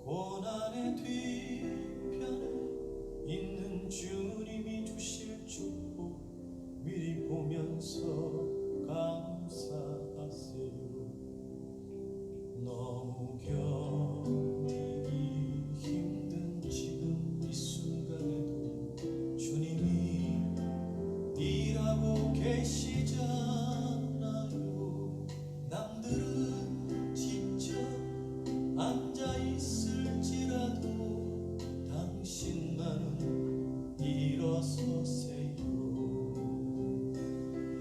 고난의 뒤편에 있는 주님이 주실 축복 미리 보면서 감사하세요. 너무 견디기 힘든 지금 이 순간에도 주님이 일하고 계시잖아요. 남들은 지쳐 앉아있을지라도 당신만은 일어서세요.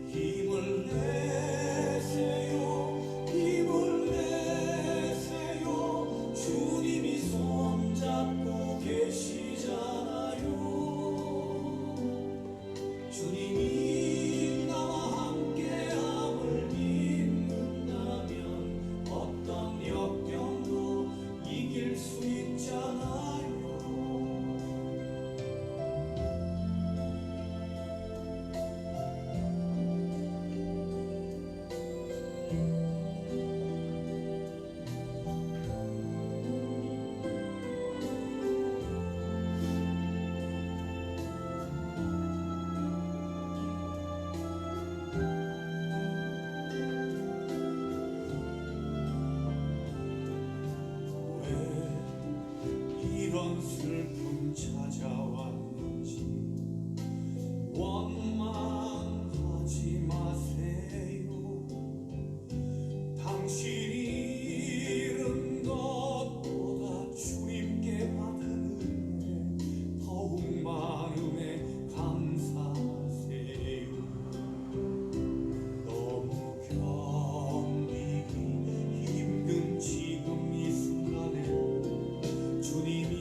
힘을 내세요. 힘을 내세요. 주님이 손잡고 계시잖아요. 주님이 나와 함께함을 믿는다면 어떤 역경도 이길 수 있잖아요. 이런 슬픔 찾아왔는지 원망하지 마세요. 당신이 잃은 것보다 주님께 받은 은혜 더욱 많음에 감사하세요. 너무 견디기 힘든 지금 이 순간에 주님이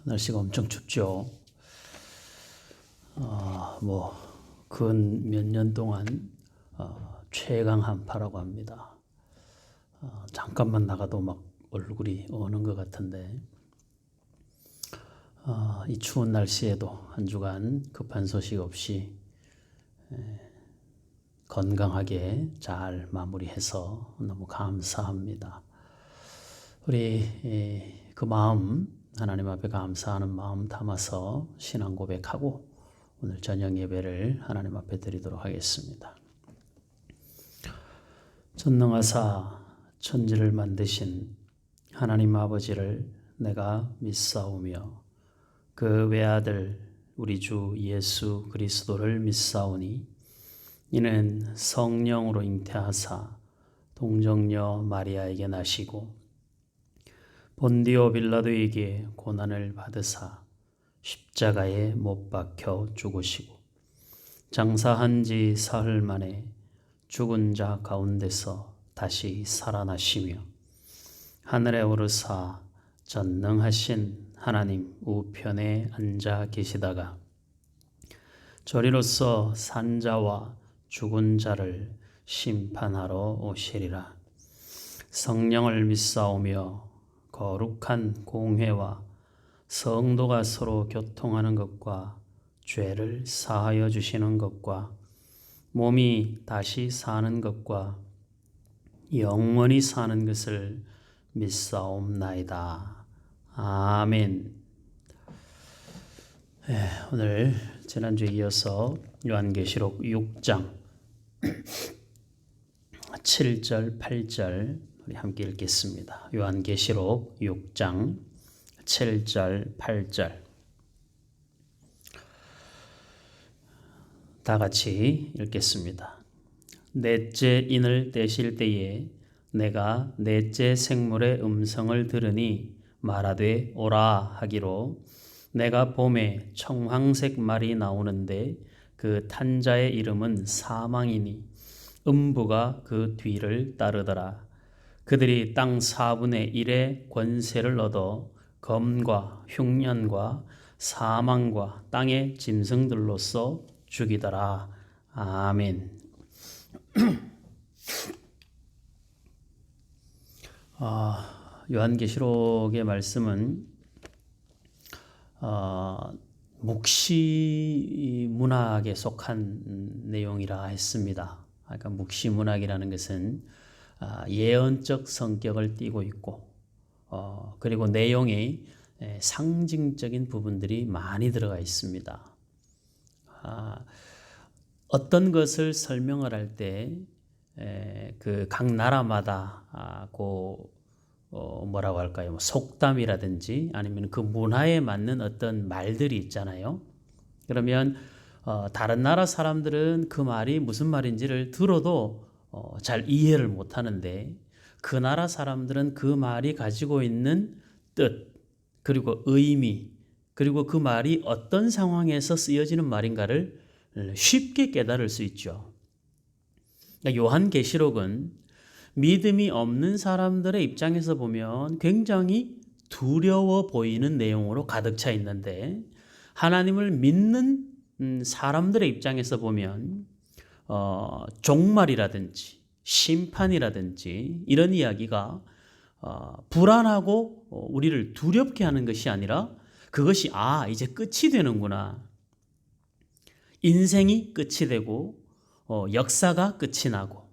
날씨가 엄청 춥죠. 근 몇 년 동안 최강 한파라고 합니다. 잠깐만 나가도 막 얼굴이 어는 것 같은데, 이 추운 날씨에도 한 주간 급한 소식 없이 건강하게 잘 마무리해서 너무 감사합니다. 우리 그 마음, 하나님 앞에 감사하는 마음 담아서 신앙 고백하고 오늘 저녁 예배를 하나님 앞에 드리도록 하겠습니다. 전능하사 천지를 만드신 하나님 아버지를 내가 믿사오며 그 외아들 우리 주 예수 그리스도를 믿사오니 이는 성령으로 잉태하사 동정녀 마리아에게 나시고 본디오 빌라도에게 고난을 받으사 십자가에 못 박혀 죽으시고 장사한 지 사흘 만에 죽은 자 가운데서 다시 살아나시며 하늘에 오르사 전능하신 하나님 우편에 앉아 계시다가 저리로서 산자와 죽은 자를 심판하러 오시리라. 성령을 믿사오며 거룩한 공회와 성도가 서로 교통하는 것과 죄를 사하여 주시는 것과 몸이 다시 사는 것과 영원히 사는 것을 믿사옵나이다. 아멘. 오늘 지난주에 이어서 요한계시록 6장 7절 8절 우리 함께 읽겠습니다. 요한계시록 6장 7절 8절 다 같이 읽겠습니다. 넷째 인을 떼실 때에 내가 넷째 생물의 음성을 들으니 말하되 오라 하기로 내가 봄에 청황색 말이 나오는데 그 탄 자의 이름은 사망이니 음부가 그 뒤를 따르더라. 그들이 땅 4분의 1의 권세를 얻어 검과 흉년과 사망과 땅의 짐승들로서 죽이더라. 아멘. 요한계시록의 말씀은 묵시 문학에 속한 내용이라 했습니다. 그러니까 묵시 문학이라는 것은 예언적 성격을 띠고 있고 그리고 내용에 상징적인 부분들이 많이 들어가 있습니다. 어떤 것을 설명을 할 때 그 각 나라마다 뭐라고 할까요? 속담이라든지 아니면 그 문화에 맞는 어떤 말들이 있잖아요. 그러면 다른 나라 사람들은 그 말이 무슨 말인지를 들어도 잘 이해를 못 하는데 그 나라 사람들은 그 말이 가지고 있는 뜻, 그리고 의미, 그리고 그 말이 어떤 상황에서 쓰여지는 말인가를 쉽게 깨달을 수 있죠. 요한계시록은 믿음이 없는 사람들의 입장에서 보면 굉장히 두려워 보이는 내용으로 가득 차 있는데 하나님을 믿는 사람들의 입장에서 보면 종말이라든지 심판이라든지 이런 이야기가 불안하고 우리를 두렵게 하는 것이 아니라 그것이 이제 끝이 되는구나. 인생이 끝이 되고 역사가 끝이 나고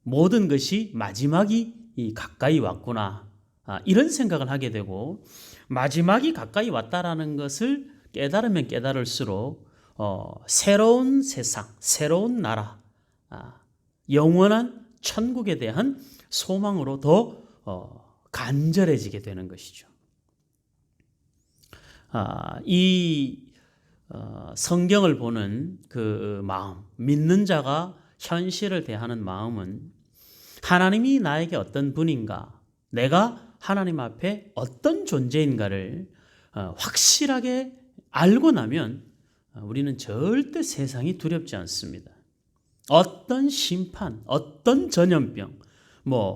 모든 것이 마지막이 가까이 왔구나. 이런 생각을 하게 되고 마지막이 가까이 왔다라는 것을 깨달으면 깨달을수록 새로운 세상, 새로운 나라, 영원한 천국에 대한 소망으로 더 간절해지게 되는 것이죠. 성경을 보는 그 마음, 믿는 자가 현실을 대하는 마음은 하나님이 나에게 어떤 분인가, 내가 하나님 앞에 어떤 존재인가를 확실하게 알고 나면 우리는 절대 세상이 두렵지 않습니다. 어떤 심판, 어떤 전염병,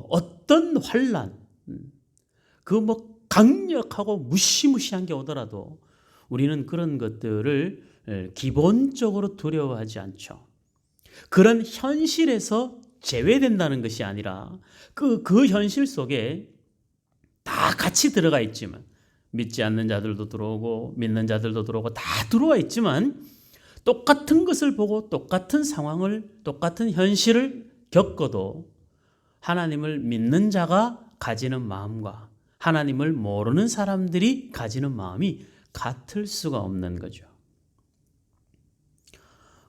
어떤 환난, 강력하고 무시무시한 게 오더라도 우리는 그런 것들을 기본적으로 두려워하지 않죠. 그런 현실에서 제외된다는 것이 아니라 그 현실 속에 다 같이 들어가 있지만 믿지 않는 자들도 들어오고 믿는 자들도 들어오고 다 들어와 있지만 똑같은 것을 보고 똑같은 상황을 똑같은 현실을 겪어도 하나님을 믿는 자가 가지는 마음과 하나님을 모르는 사람들이 가지는 마음이 같을 수가 없는 거죠.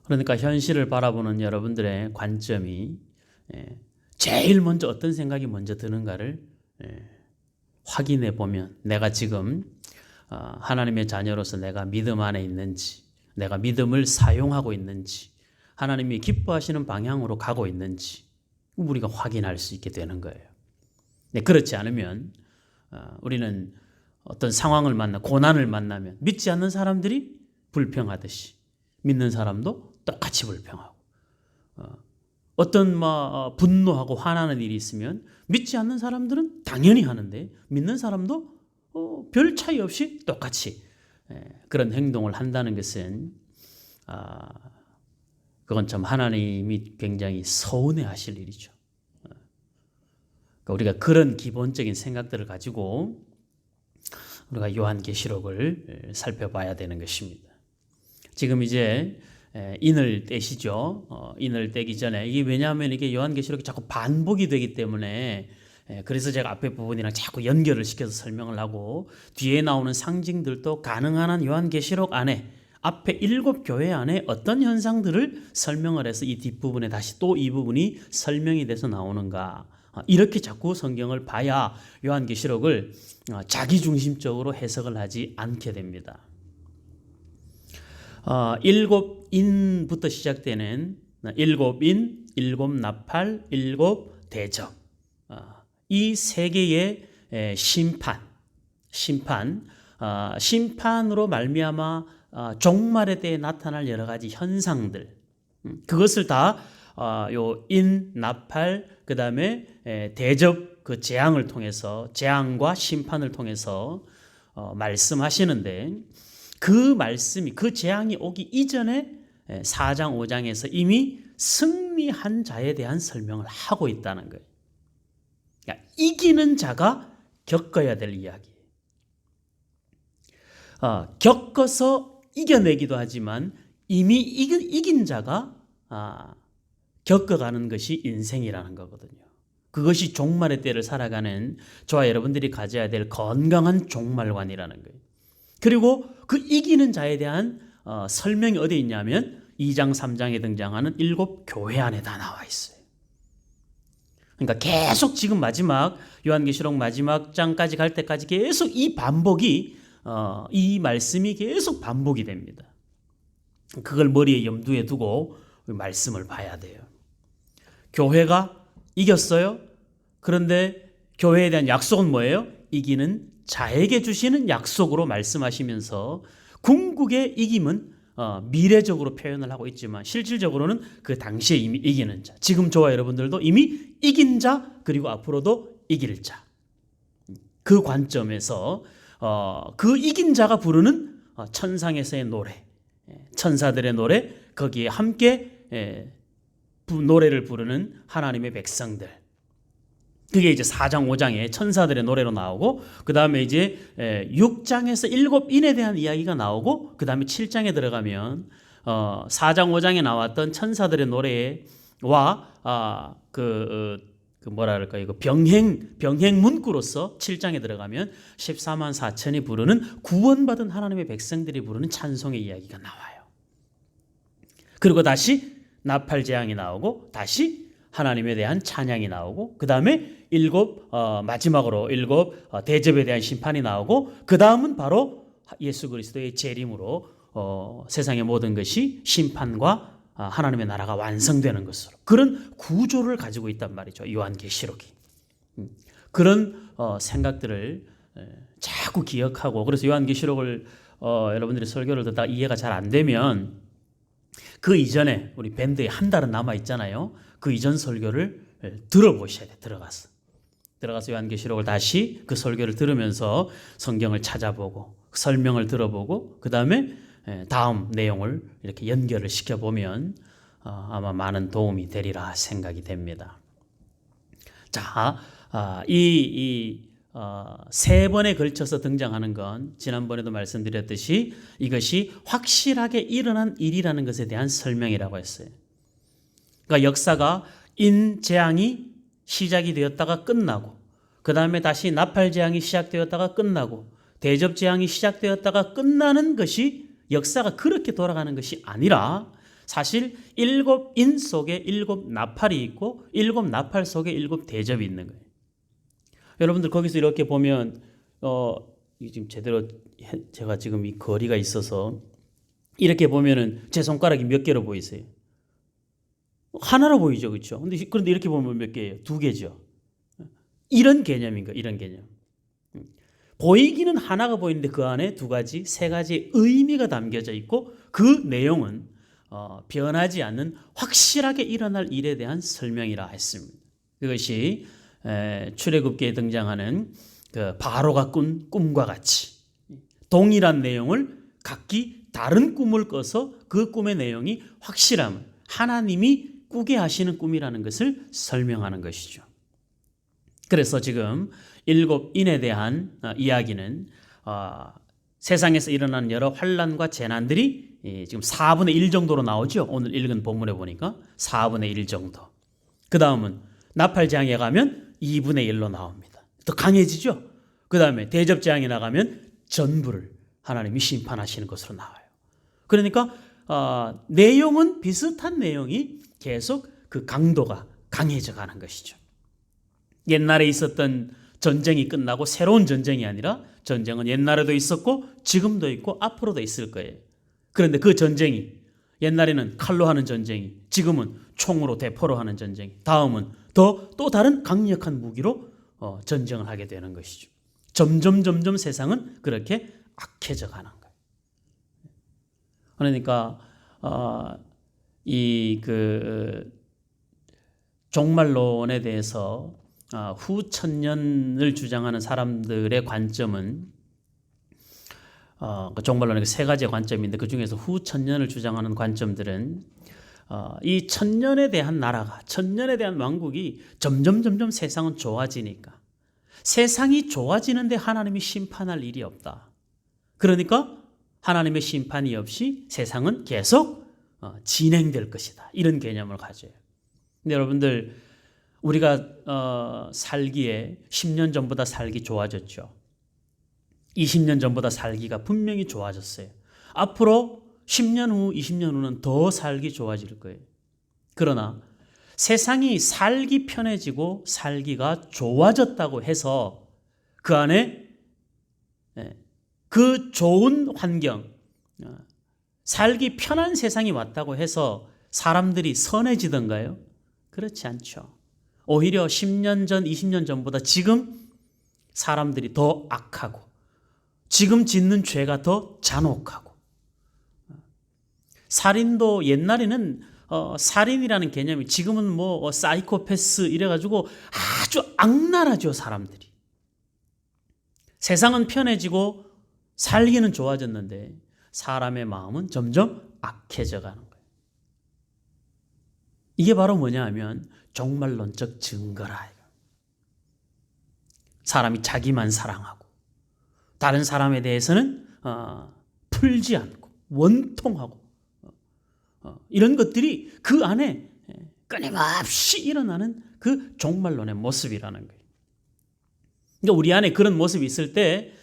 그러니까 현실을 바라보는 여러분들의 관점이 제일 먼저 어떤 생각이 먼저 드는가를 확인해 보면 내가 지금 하나님의 자녀로서 내가 믿음 안에 있는지, 내가 믿음을 사용하고 있는지, 하나님이 기뻐하시는 방향으로 가고 있는지 우리가 확인할 수 있게 되는 거예요. 그렇지 않으면 우리는 어떤 상황을 만나 고난을 만나면 믿지 않는 사람들이 불평하듯이 믿는 사람도 똑같이 불평하고 어떤 분노하고 화나는 일이 있으면 믿지 않는 사람들은 당연히 하는데 믿는 사람도 별 차이 없이 똑같이 그런 행동을 한다는 것은 그건 참 하나님이 굉장히 서운해하실 일이죠. 그러니까 우리가 그런 기본적인 생각들을 가지고 우리가 요한계시록을 살펴봐야 되는 것입니다. 지금 이제 인을 떼시죠. 인을 떼기 전에 이게 왜냐하면 이게 요한계시록이 자꾸 반복이 되기 때문에 그래서 제가 앞에 부분이랑 자꾸 연결을 시켜서 설명을 하고 뒤에 나오는 상징들도 가능한 한 요한계시록 안에 앞에 7 교회 안에 어떤 현상들을 설명을 해서 이 뒷부분에 다시 또 이 부분이 설명이 돼서 나오는가 이렇게 자꾸 성경을 봐야 요한계시록을 자기중심적으로 해석을 하지 않게 됩니다. 7 인부터 시작되는 7 인, 7 나팔, 7 대접 이 세 개의 심판으로 말미암아 종말에 대해 나타날 여러 가지 현상들 그것을 다 요 인, 나팔, 그 다음에 대접 그 재앙을 통해서 재앙과 심판을 통해서 말씀하시는데 그 말씀이 그 재앙이 오기 이전에 4장 5장에서 이미 승리한 자에 대한 설명을 하고 있다는 거예요. 그러니까 이기는 자가 겪어야 될 이야기. 겪어서 이겨내기도 하지만 이미 이긴 자가 겪어가는 것이 인생이라는 거거든요. 그것이 종말의 때를 살아가는 저와 여러분들이 가져야 될 건강한 종말관이라는 거예요. 그리고 그 이기는 자에 대한 설명이 어디에 있냐면 2장 3장에 등장하는 7 교회 안에 다 나와 있어요. 그러니까 계속 지금 마지막 요한계시록 마지막 장까지 갈 때까지 계속 이 반복이 이 말씀이 계속 반복이 됩니다. 그걸 머리에 염두에 두고 말씀을 봐야 돼요. 교회가 이겼어요. 그런데 교회에 대한 약속은 뭐예요? 이기는 자에게 주시는 약속으로 말씀하시면서 궁극의 이김은 미래적으로 표현을 하고 있지만 실질적으로는 그 당시에 이미 이기는 자, 지금 저와 여러분들도 이미 이긴 자 그리고 앞으로도 이길 자, 그 관점에서 그 이긴 자가 부르는 천상에서의 노래, 천사들의 노래, 거기에 함께 노래를 부르는 하나님의 백성들, 그게 이제 4장 5장에 천사들의 노래로 나오고 그 다음에 이제 6장에서 7 인에 대한 이야기가 나오고 그 다음에 7장에 들어가면 4장 5장에 나왔던 천사들의 노래와 뭐랄까 이거 병행 문구로서 7장에 들어가면 14만 4천이 부르는 구원받은 하나님의 백성들이 부르는 찬송의 이야기가 나와요. 그리고 다시 나팔 재앙이 나오고 다시 하나님에 대한 찬양이 나오고 그 다음에 마지막으로 7 대접에 대한 심판이 나오고 그 다음은 바로 예수 그리스도의 재림으로 세상의 모든 것이 심판과 하나님의 나라가 완성되는 것으로 그런 구조를 가지고 있단 말이죠. 요한계시록이. 그런 생각들을 자꾸 기억하고 그래서 요한계시록을 여러분들이 설교를 듣다가 이해가 잘 안 되면 그 이전에 우리 밴드에 한 달은 남아 있잖아요. 그 이전 설교를 들어보셔야 돼. 들어가서. 들어가서 요한계시록을 다시 그 설교를 들으면서 성경을 찾아보고 설명을 들어보고 그 다음에 다음 내용을 이렇게 연결을 시켜보면 아마 많은 도움이 되리라 생각이 됩니다. 자, 세 번에 걸쳐서 등장하는 건 지난번에도 말씀드렸듯이 이것이 확실하게 일어난 일이라는 것에 대한 설명이라고 했어요. 그러니까 역사가 인재앙이 시작이 되었다가 끝나고 그 다음에 다시 나팔재앙이 시작되었다가 끝나고 대접재앙이 시작되었다가 끝나는 것이 역사가 그렇게 돌아가는 것이 아니라 사실 7인 속에 7나팔이 있고 7나팔 속에 7대접이 있는 거예요. 여러분들 거기서 이렇게 보면 지금 제대로 제가 지금 이 거리가 있어서 이렇게 보면은 제 손가락이 몇 개로 보이세요? 하나로 보이죠, 그렇죠? 그런데 이렇게 보면 몇 개예요? 2개죠. 이런 개념인가? 이런 개념. 보이기는 하나가 보이는데 그 안에 2가지, 3가지의 의미가 담겨져 있고 그 내용은 변하지 않는 확실하게 일어날 일에 대한 설명이라 했습니다. 그것이 출애굽기에 등장하는 그 바로가 꾼 꿈과 같이 동일한 내용을 각기 다른 꿈을 꿔서 그 꿈의 내용이 확실함을 하나님이 꾸게 하시는 꿈이라는 것을 설명하는 것이죠. 그래서 지금 7인에 대한 이야기는 세상에서 일어나는 여러 환난과 재난들이 지금 4분의 1 정도로 나오죠. 오늘 읽은 본문에 보니까 4분의 1 정도. 그 다음은 나팔재앙에 가면 2분의 1로 나옵니다. 더 강해지죠. 그 다음에 대접재앙에 나가면 전부를 하나님이 심판하시는 것으로 나와요. 그러니까 내용은 비슷한 내용이 계속 그 강도가 강해져 가는 것이죠. 옛날에 있었던 전쟁이 끝나고 새로운 전쟁이 아니라 전쟁은 옛날에도 있었고 지금도 있고 앞으로도 있을 거예요. 그런데 그 전쟁이 옛날에는 칼로 하는 전쟁이 지금은 총으로 대포로 하는 전쟁이 다음은 또 다른 강력한 무기로 전쟁을 하게 되는 것이죠. 점점 세상은 그렇게 악해져 가는 거예요. 그러니까 종말론에 대해서 후천년을 주장하는 사람들의 관점은 종말론의 3가지의 관점인데 그 중에서 후천년을 주장하는 관점들은 이 천년에 대한 나라가 천년에 대한 왕국이 점점 세상은 좋아지니까 세상이 좋아지는데 하나님이 심판할 일이 없다. 그러니까 하나님의 심판이 없이 세상은 계속 진행될 것이다. 이런 개념을 가져요. 근데 여러분들 우리가 살기에 10년 전보다 살기 좋아졌죠. 20년 전보다 살기가 분명히 좋아졌어요. 앞으로 10년 후, 20년 후는 더 살기 좋아질 거예요. 그러나 세상이 살기 편해지고 살기가 좋아졌다고 해서 그 안에 그 좋은 환경, 살기 편한 세상이 왔다고 해서 사람들이 선해지던가요? 그렇지 않죠. 오히려 10년 전, 20년 전보다 지금 사람들이 더 악하고 지금 짓는 죄가 더 잔혹하고 살인도 옛날에는 살인이라는 개념이 지금은 뭐 사이코패스 이래가지고 아주 악랄하죠. 사람들이. 세상은 편해지고 살기는 좋아졌는데 사람의 마음은 점점 악해져 가는 거예요. 이게 바로 뭐냐 하면 종말론적 증거라. 사람이 자기만 사랑하고 다른 사람에 대해서는 풀지 않고 원통하고 이런 것들이 그 안에 끊임없이 일어나는 그 종말론의 모습이라는 거예요. 그러니까 우리 안에 그런 모습이 있을 때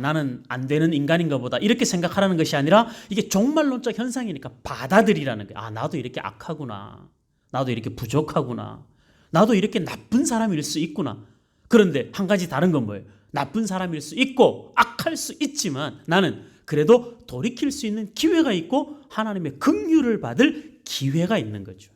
나는 안 되는 인간인가 보다 이렇게 생각하라는 것이 아니라 이게 종말론적 현상이니까 받아들이라는 거예요. 나도 이렇게 악하구나. 나도 이렇게 부족하구나. 나도 이렇게 나쁜 사람일 수 있구나. 그런데 한 가지 다른 건 뭐예요? 나쁜 사람일 수 있고 악할 수 있지만 나는 그래도 돌이킬 수 있는 기회가 있고 하나님의 긍휼을 받을 기회가 있는 거죠.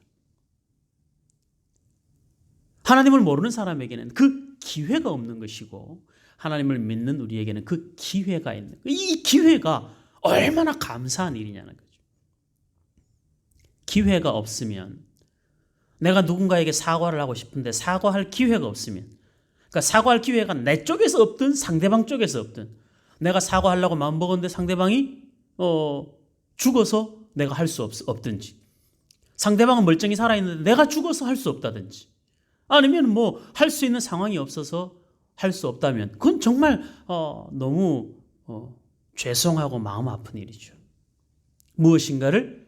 하나님을 모르는 사람에게는 그 기회가 없는 것이고 하나님을 믿는 우리에게는 그 기회가 있는 거예요. 이 기회가 얼마나 감사한 일이냐는 거죠. 기회가 없으면 내가 누군가에게 사과를 하고 싶은데 사과할 기회가 없으면 그러니까 사과할 기회가 내 쪽에서 없든 상대방 쪽에서 없든 내가 사과하려고 마음먹었는데 상대방이 죽어서 내가 할 수 없든지 상대방은 멀쩡히 살아있는데 내가 죽어서 할 수 없다든지 아니면 뭐 할 수 있는 상황이 없어서 할 수 없다면 그건 정말 너무 죄송하고 마음 아픈 일이죠. 무엇인가를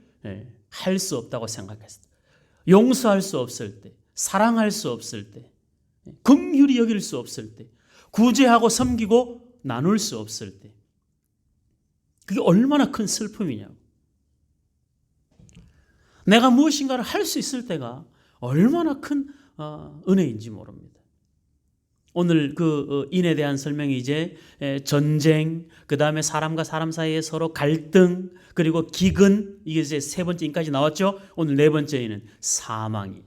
할 수 없다고 생각했을 때, 용서할 수 없을 때, 사랑할 수 없을 때, 긍휼히 여길 수 없을 때, 구제하고 섬기고 나눌 수 없을 때, 그게 얼마나 큰 슬픔이냐고. 내가 무엇인가를 할 수 있을 때가 얼마나 큰 은혜인지 모릅니다. 오늘 그 인에 대한 설명이 이제 전쟁, 그 다음에 사람과 사람 사이에 서로 갈등, 그리고 기근, 이게 이제 세 번째 인까지 나왔죠. 오늘 네 번째에는 사망.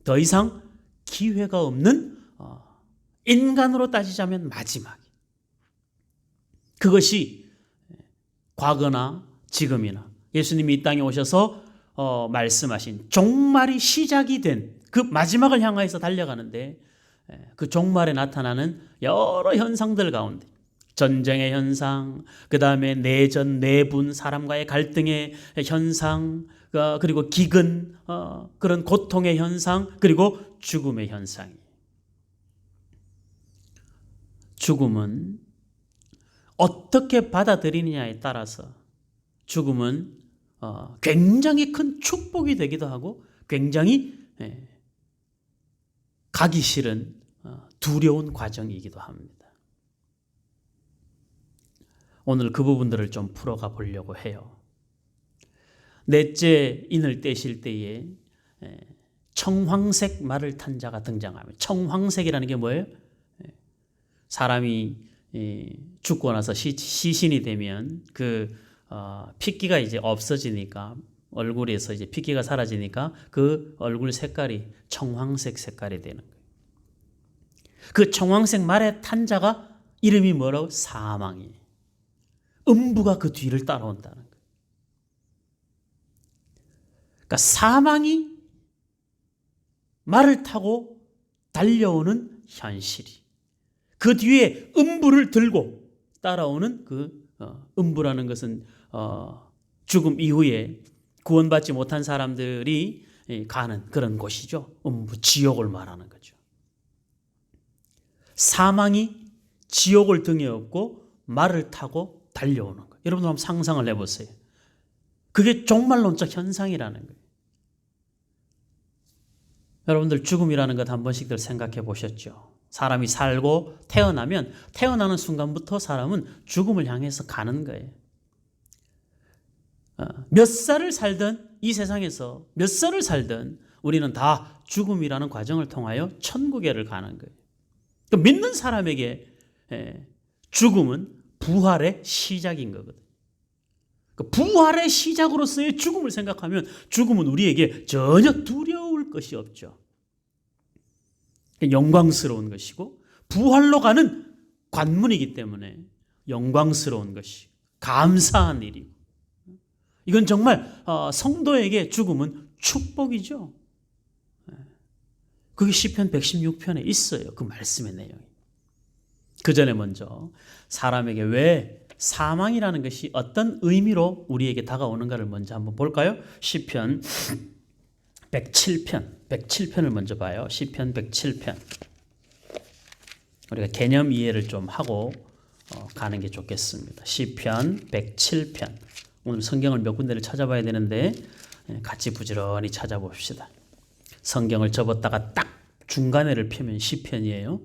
더 이상 기회가 없는 인간으로 따지자면 마지막. 그것이 과거나 지금이나 예수님이 이 땅에 오셔서 말씀하신 종말이 시작이 된 그 마지막을 향하여서 달려가는데 그 종말에 나타나는 여러 현상들 가운데 전쟁의 현상, 그 다음에 내전, 내분, 사람과의 갈등의 현상, 그리고 기근, 그런 고통의 현상, 그리고 죽음의 현상이. 죽음은 어떻게 받아들이느냐에 따라서 죽음은 굉장히 큰 축복이 되기도 하고 굉장히 가기 싫은 두려운 과정이기도 합니다. 오늘 그 부분들을 좀 풀어가 보려고 해요. 넷째 인을 떼실 때에 청황색 말을 탄 자가 등장합니다. 청황색이라는 게 뭐예요? 사람이 죽고 나서 시신이 되면 그 핏기가 이제 없어지니까 얼굴에서 이제 핏기가 사라지니까 그 얼굴 색깔이 청황색 색깔이 되는 거예요. 그 청황색 말에 탄 자가 이름이 뭐라고? 사망이에요. 음부가 그 뒤를 따라온다는 거예요. 그러니까 사망이 말을 타고 달려오는 현실이 그 뒤에 음부를 들고 따라오는 그 음부라는 것은 죽음 이후에 구원받지 못한 사람들이 가는 그런 곳이죠. 음부, 지옥을 말하는 거죠. 사망이 지옥을 등에 업고 말을 타고 달려오는 거예요. 여러분들 한번 상상을 해보세요. 그게 종말론적 현상이라는 거예요. 여러분들 죽음이라는 것 한 번씩들 생각해 보셨죠? 사람이 살고 태어나면 태어나는 순간부터 사람은 죽음을 향해서 가는 거예요. 몇 살을 살든 이 세상에서 몇 살을 살든 우리는 다 죽음이라는 과정을 통하여 천국에를 가는 거예요. 믿는 사람에게 죽음은 부활의 시작인 거거든요. 부활의 시작으로서의 죽음을 생각하면 죽음은 우리에게 전혀 두려울 것이 없죠. 영광스러운 것이고 부활로 가는 관문이기 때문에 영광스러운 것이 감사한 일이고 이건 정말 성도에게 죽음은 축복이죠. 그게 시편 116편에 있어요. 그 말씀의 내용이. 그 전에 먼저 사람에게 왜 사망이라는 것이 어떤 의미로 우리에게 다가오는가를 먼저 한번 볼까요? 시편 107편을 먼저 봐요. 시편 107편. 우리가 개념 이해를 좀 하고 가는 게 좋겠습니다. 시편 107편. 오늘 성경을 몇 군데를 찾아봐야 되는데 같이 부지런히 찾아봅시다. 성경을 접었다가 딱 중간에를 펴면 시편이에요.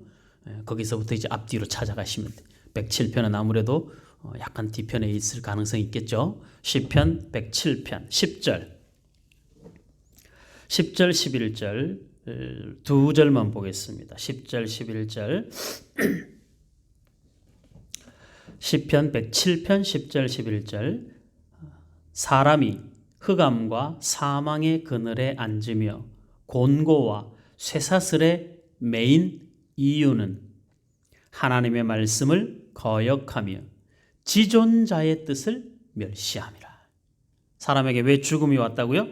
거기서부터 이제 앞뒤로 찾아가시면 돼요. 107편은 아무래도 약간 뒤편에 있을 가능성이 있겠죠. 시편 107편 10절 11절 두 절만 보겠습니다. 10절 11절 시편 107편 10절 11절 사람이 흑암과 사망의 그늘에 앉으며 곤고와 쇠사슬에 매인 이유는 하나님의 말씀을 거역하며 지존자의 뜻을 멸시함이라. 사람에게 왜 죽음이 왔다고요?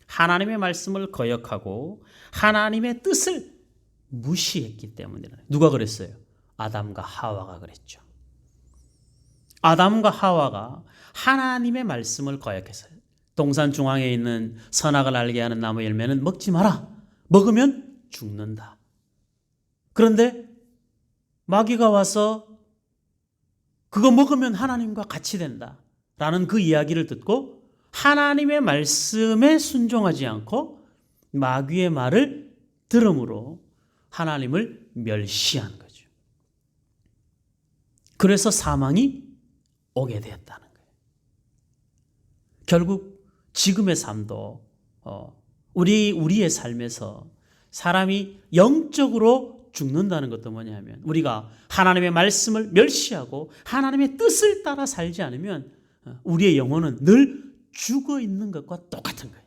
하나님의 말씀을 거역하고 하나님의 뜻을 무시했기 때문이라. 누가 그랬어요? 아담과 하와가 그랬죠. 아담과 하와가 하나님의 말씀을 거역했어요. 동산 중앙에 있는 선악을 알게 하는 나무 열매는 먹지 마라. 먹으면 죽는다. 그런데 마귀가 와서 그거 먹으면 하나님과 같이 된다 라는 그 이야기를 듣고 하나님의 말씀에 순종하지 않고 마귀의 말을 들음으로 하나님을 멸시한 거죠. 그래서 사망이 오게 되었다는 거예요. 결국 지금의 삶도 우리의 삶에서 사람이 영적으로 죽는다는 것도 뭐냐면 우리가 하나님의 말씀을 멸시하고 하나님의 뜻을 따라 살지 않으면 우리의 영혼은 늘 죽어 있는 것과 똑같은 거예요.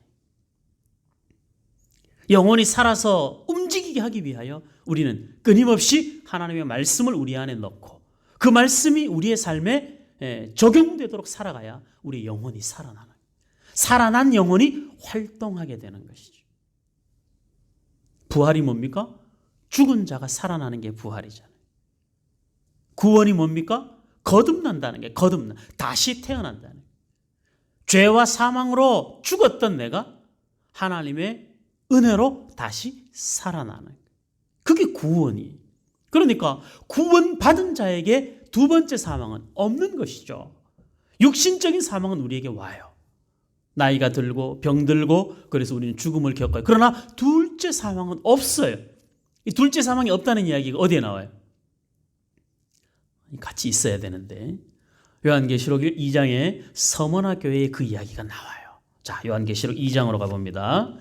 영혼이 살아서 움직이게 하기 위하여 우리는 끊임없이 하나님의 말씀을 우리 안에 넣고 그 말씀이 우리의 삶에 적용되도록 살아가야 우리 영혼이 살아나는 거예요. 살아난 영혼이 활동하게 되는 것이죠. 부활이 뭡니까? 죽은 자가 살아나는 게 부활이잖아요. 구원이 뭡니까? 거듭난다는 게 다시 태어난다는 거예요. 죄와 사망으로 죽었던 내가 하나님의 은혜로 다시 살아나는 거예요. 그게 구원이에요. 그러니까 구원받은 자에게 두 번째 사망은 없는 것이죠. 육신적인 사망은 우리에게 와요. 나이가 들고 병들고 그래서 우리는 죽음을 겪어요. 그러나 둘째 사망은 없어요. 이 둘째 사망이 없다는 이야기가 어디에 나와요? 같이 있어야 되는데 요한계시록 2장에 서머나 교회의 그 이야기가 나와요. 자, 요한계시록 2장으로 가봅니다.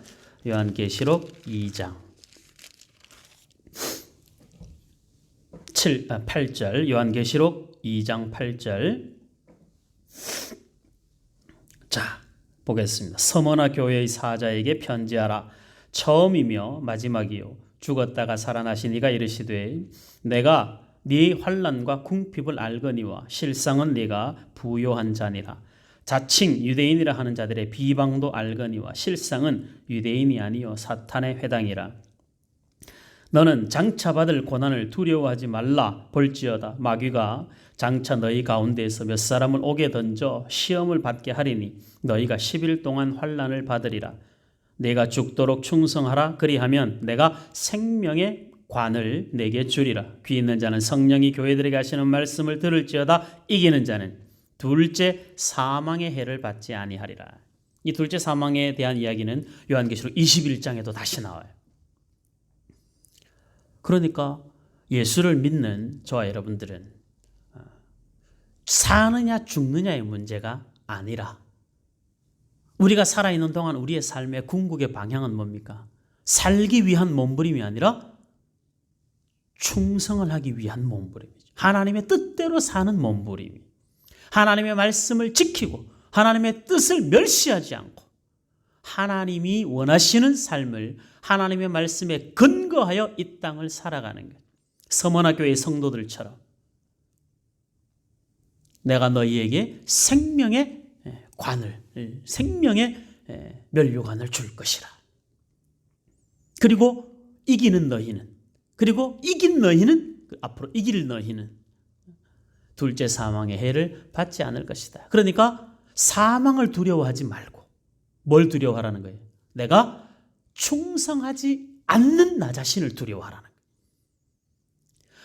요한계시록 2장 8절 요한계시록 2장 8절 자 보겠습니다. 서머나 교회의 사자에게 편지하라. 처음이며 마지막이요 죽었다가 살아나신 이가 이르시되 내가 네 환난과 궁핍을 알거니와 실상은 네가 부요한 자니라. 자칭 유대인이라 하는 자들의 비방도 알거니와 실상은 유대인이 아니요 사탄의 회당이라. 너는 장차 받을 고난을 두려워하지 말라. 볼지어다 마귀가 장차 너희 가운데에서 몇 사람을 옥에 던져 시험을 받게 하리니 너희가 10일 동안 환난을 받으리라. 내가 죽도록 충성하라. 그리하면 내가 생명의 관을 내게 주리라. 귀 있는 자는 성령이 교회들에게 하시는 말씀을 들을지어다. 이기는 자는 둘째 사망의 해를 받지 아니하리라. 이 둘째 사망에 대한 이야기는 요한계시록 21장에도 다시 나와요. 그러니까 예수를 믿는 저와 여러분들은 사느냐 죽느냐의 문제가 아니라 우리가 살아있는 동안 우리의 삶의 궁극의 방향은 뭡니까? 살기 위한 몸부림이 아니라 충성을 하기 위한 몸부림이죠. 하나님의 뜻대로 사는 몸부림이. 하나님의 말씀을 지키고 하나님의 뜻을 멸시하지 않고 하나님이 원하시는 삶을 하나님의 말씀에 근거하여 이 땅을 살아가는 것. 서머나 교회의 성도들처럼 내가 너희에게 생명의 관을, 생명의 면류관을 줄 것이라. 그리고 이기는 너희는, 그리고 이긴 너희는, 앞으로 이길 너희는 둘째 사망의 해를 받지 않을 것이다. 그러니까 사망을 두려워하지 말고 뭘 두려워하라는 거예요? 내가 충성하지 않는 나 자신을 두려워하라는 거예요.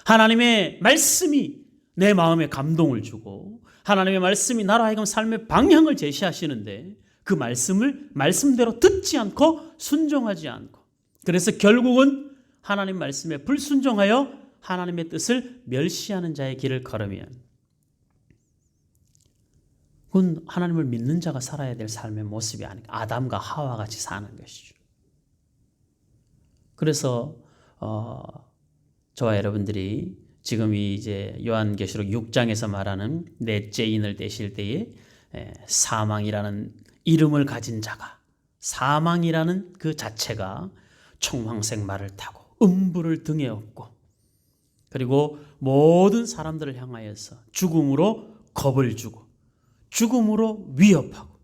하나님의 말씀이 내 마음에 감동을 주고 하나님의 말씀이 나로 하여금 삶의 방향을 제시하시는데 그 말씀을 말씀대로 듣지 않고 순종하지 않고 그래서 결국은 하나님 말씀에 불순종하여 하나님의 뜻을 멸시하는 자의 길을 걸으면 그건 하나님을 믿는 자가 살아야 될 삶의 모습이 아니까 아담과 하와 같이 사는 것이죠. 그래서 저와 여러분들이 지금 이제 요한계시록 6장에서 말하는 넷째 인을 떼실 때에 사망이라는 이름을 가진 자가 사망이라는 그 자체가 총황색 말을 타고 음부를 등에 업고 그리고 모든 사람들을 향하여서 죽음으로 겁을 주고 죽음으로 위협하고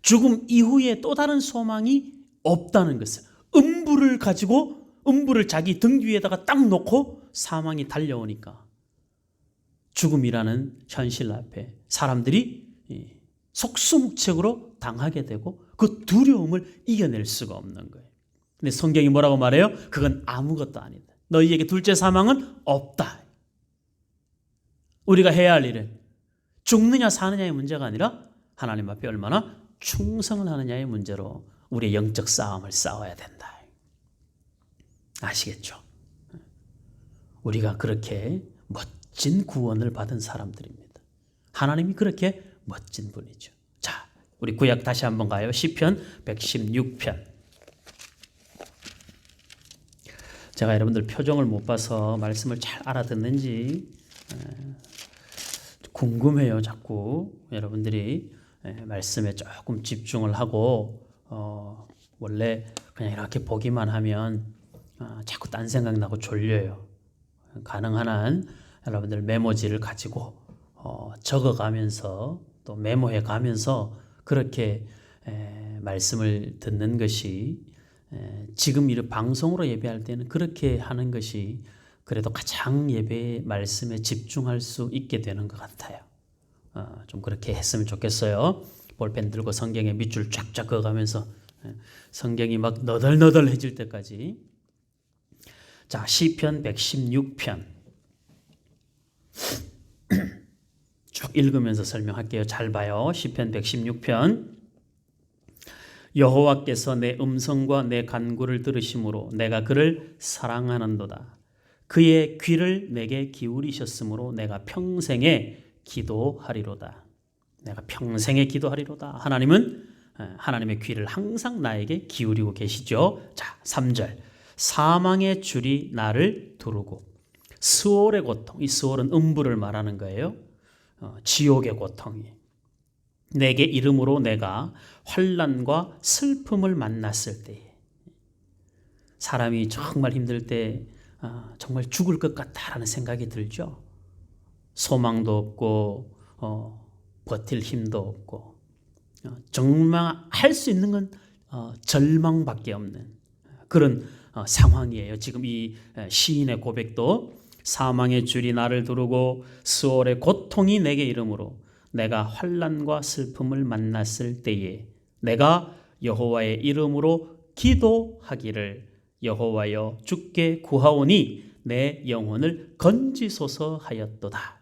죽음 이후에 또 다른 소망이 없다는 것을 음부를 가지고 음부를 자기 등 뒤에다가 딱 놓고 사망이 달려오니까 죽음이라는 현실 앞에 사람들이 속수무책으로 당하게 되고 그 두려움을 이겨낼 수가 없는 거예요. 근데 성경이 뭐라고 말해요? 그건 아무것도 아니다. 너희에게 둘째 사망은 없다. 우리가 해야 할 일은 죽느냐 사느냐의 문제가 아니라 하나님 앞에 얼마나 충성을 하느냐의 문제로 우리의 영적 싸움을 싸워야 된다. 아시겠죠? 우리가 그렇게 멋진 구원을 받은 사람들입니다. 하나님이 그렇게 멋진 분이죠. 자, 우리 구약 다시 한번 가요. 시편 116편. 제가 여러분들 표정을 못 봐서 말씀을 잘 알아듣는지 궁금해요. 자꾸 여러분들이 말씀에 조금 집중을 하고 원래 그냥 이렇게 보기만 하면 자꾸 딴 생각 나고 졸려요. 가능한 한 여러분들 메모지를 가지고 적어가면서 또 메모해 가면서 그렇게 말씀을 듣는 것이 지금 이런 방송으로 예배할 때는 그렇게 하는 것이 그래도 가장 예배 말씀에 집중할 수 있게 되는 것 같아요. 좀 그렇게 했으면 좋겠어요. 볼펜 들고 성경에 밑줄 쫙쫙 그어가면서 성경이 막 너덜너덜해질 때까지. 자, 시편 116편 쭉 읽으면서 설명할게요. 잘 봐요. 시편 116편. 여호와께서 내 음성과 내 간구를 들으심으로 내가 그를 사랑하는도다. 그의 귀를 내게 기울이셨으므로 내가 평생에 기도하리로다. 내가 평생에 기도하리로다. 하나님은 하나님의 귀를 항상 나에게 기울이고 계시죠. 자, 3절. 사망의 줄이 나를 두르고 스올의 고통, 이 스올은 음부를 말하는 거예요. 지옥의 고통이. 내게 이름으로 내가 환난과 슬픔을 만났을 때에 사람이 정말 힘들 때 정말 죽을 것 같다라는 생각이 들죠. 소망도 없고 버틸 힘도 없고 정말 할 수 있는 건 절망밖에 없는 그런 상황이에요. 지금 이 시인의 고백도 사망의 줄이 나를 두르고 스올의 고통이 내게 이름으로 내가 환난과 슬픔을 만났을 때에 내가 여호와의 이름으로 기도하기를 여호와여 주께 구하오니 내 영혼을 건지소서 하였도다.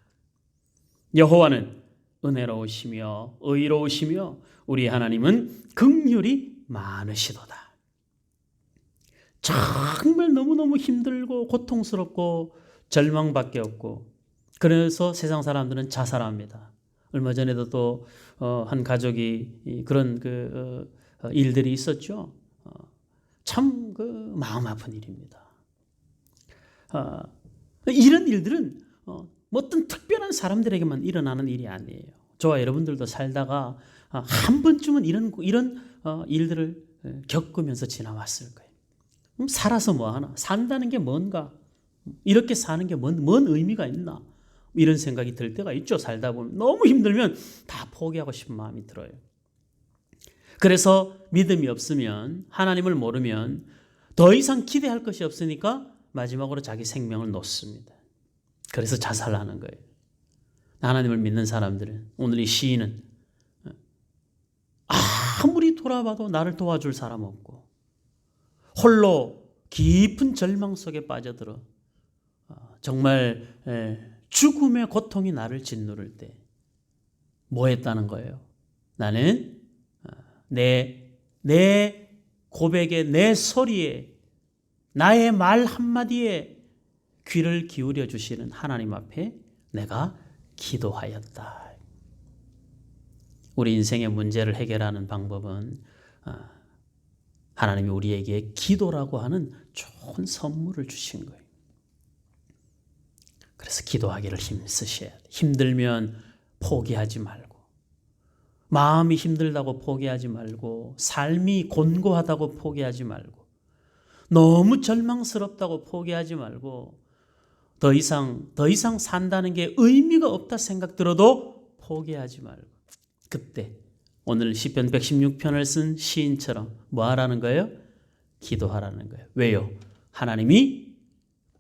여호와는 은혜로우시며 의로우시며 우리 하나님은 긍휼이 많으시도다. 정말 너무너무 힘들고 고통스럽고 절망밖에 없고 그래서 세상 사람들은 자살합니다. 얼마 전에도 또 한 가족이 그런 일들이 있었죠. 참 마음 아픈 일입니다. 이런 일들은 어떤 특별한 사람들에게만 일어나는 일이 아니에요. 저와 여러분들도 살다가 한 번쯤은 이런 일들을 겪으면서 지나왔을 거예요. 살아서 뭐 하나? 산다는 게 뭔가? 이렇게 사는 게 뭔 의미가 있나? 이런 생각이 들 때가 있죠. 살다 보면 너무 힘들면 다 포기하고 싶은 마음이 들어요. 그래서 믿음이 없으면 하나님을 모르면 더 이상 기대할 것이 없으니까 마지막으로 자기 생명을 놓습니다. 그래서 자살하는 거예요. 하나님을 믿는 사람들은 오늘 이 시인은 아무리 돌아봐도 나를 도와줄 사람 없고 홀로 깊은 절망 속에 빠져들어 정말 죽음의 고통이 나를 짓누를 때 뭐 했다는 거예요? 나는 내 고백에 내 소리에 나의 말 한마디에 귀를 기울여 주시는 하나님 앞에 내가 기도하였다. 우리 인생의 문제를 해결하는 방법은 하나님이 우리에게 기도라고 하는 좋은 선물을 주신 거예요. 그래서 기도하기를 힘쓰셔야 돼. 힘들면 포기하지 말고 마음이 힘들다고 포기하지 말고 삶이 곤고하다고 포기하지 말고 너무 절망스럽다고 포기하지 말고 더 이상 산다는 게 의미가 없다 생각 들어도 포기하지 말고 그때 오늘 시편 116편을 쓴 시인처럼 뭐 하라는 거예요? 기도하라는 거예요. 왜요? 하나님이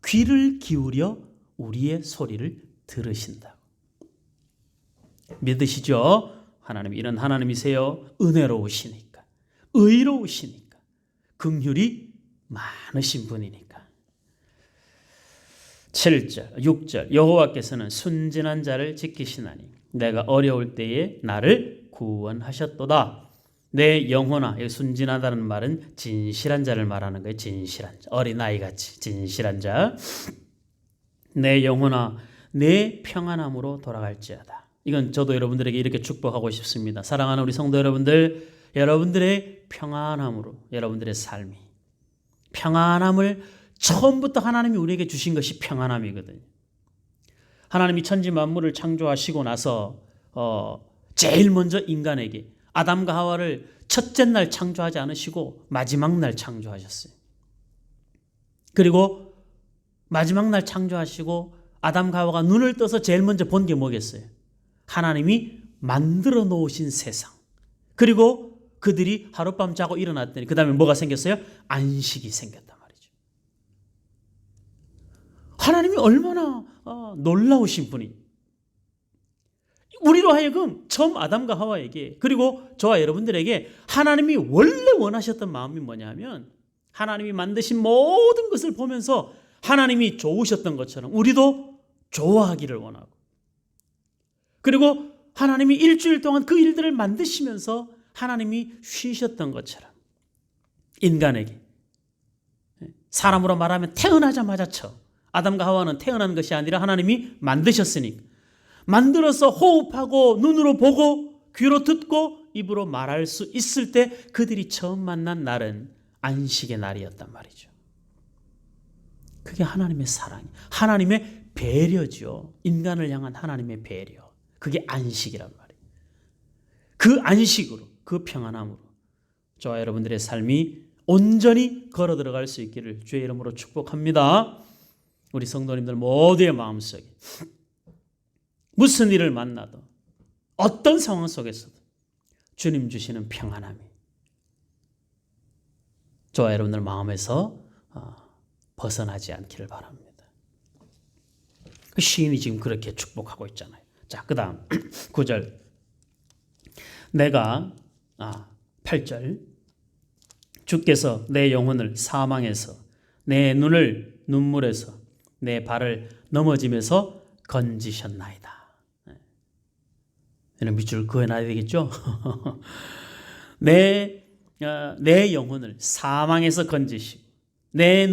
귀를 기울여 우리의 소리를 들으신다고. 믿으시죠? 하나님 이런 하나님이세요. 은혜로우시니까, 의로우시니까, 긍휼이 많으신 분이니까. 7절, 6절 여호와께서는 순진한 자를 지키시나니 내가 어려울 때에 나를 구원하셨도다. 내 영혼아, 여기 순진하다는 말은 진실한 자를 말하는 거예요. 진실한 자, 어린아이같이 진실한 자. 내 영혼아, 내 평안함으로 돌아갈지어다. 이건 저도 여러분들에게 이렇게 축복하고 싶습니다. 사랑하는 우리 성도 여러분들, 여러분들의 평안함으로 여러분들의 삶이, 평안함을 처음부터 하나님이 우리에게 주신 것이 평안함이거든요. 하나님이 천지 만물을 창조하시고 나서 제일 먼저 인간에게 아담과 하와를 첫째 날 창조하지 않으시고 마지막 날 창조하셨어요. 그리고 마지막 날 창조하시고 아담과 하와가 눈을 떠서 제일 먼저 본 게 뭐겠어요? 하나님이 만들어 놓으신 세상. 그리고 그들이 하룻밤 자고 일어났더니 그 다음에 뭐가 생겼어요? 안식이 생겼단 말이죠. 하나님이 얼마나 놀라우신 분이, 우리로 하여금 처음 아담과 하와에게, 그리고 저와 여러분들에게 하나님이 원래 원하셨던 마음이 뭐냐면, 하나님이 만드신 모든 것을 보면서 하나님이 좋으셨던 것처럼 우리도 좋아하기를 원하고, 그리고 하나님이 일주일 동안 그 일들을 만드시면서 하나님이 쉬셨던 것처럼 인간에게, 사람으로 말하면 태어나자마자 아담과 하와는 태어난 것이 아니라 하나님이 만드셨으니까, 만들어서 호흡하고 눈으로 보고 귀로 듣고 입으로 말할 수 있을 때 그들이 처음 만난 날은 안식의 날이었단 말이죠. 그게 하나님의 사랑, 하나님의 배려죠. 인간을 향한 하나님의 배려. 그게 안식이란 말이에요. 그 안식으로, 그 평안함으로 저와 여러분들의 삶이 온전히 걸어 들어갈 수 있기를 주의 이름으로 축복합니다. 우리 성도님들 모두의 마음속에 무슨 일을 만나도 어떤 상황 속에서도 주님 주시는 평안함이 저와 여러분들 마음에서 벗어나지 않기를 바랍니다. 그 시인이 지금 그렇게 축복하고 있잖아요. 자, 그 다음 9절. 내가 8절. 주께서 내 영혼을 사망에서, 내 눈을 눈물에서, 내 발을 넘어짐에서 건지셨나이다. 이런 밑줄 그어놔야 되겠죠? 내 영혼을 사망에서 건지시고, 내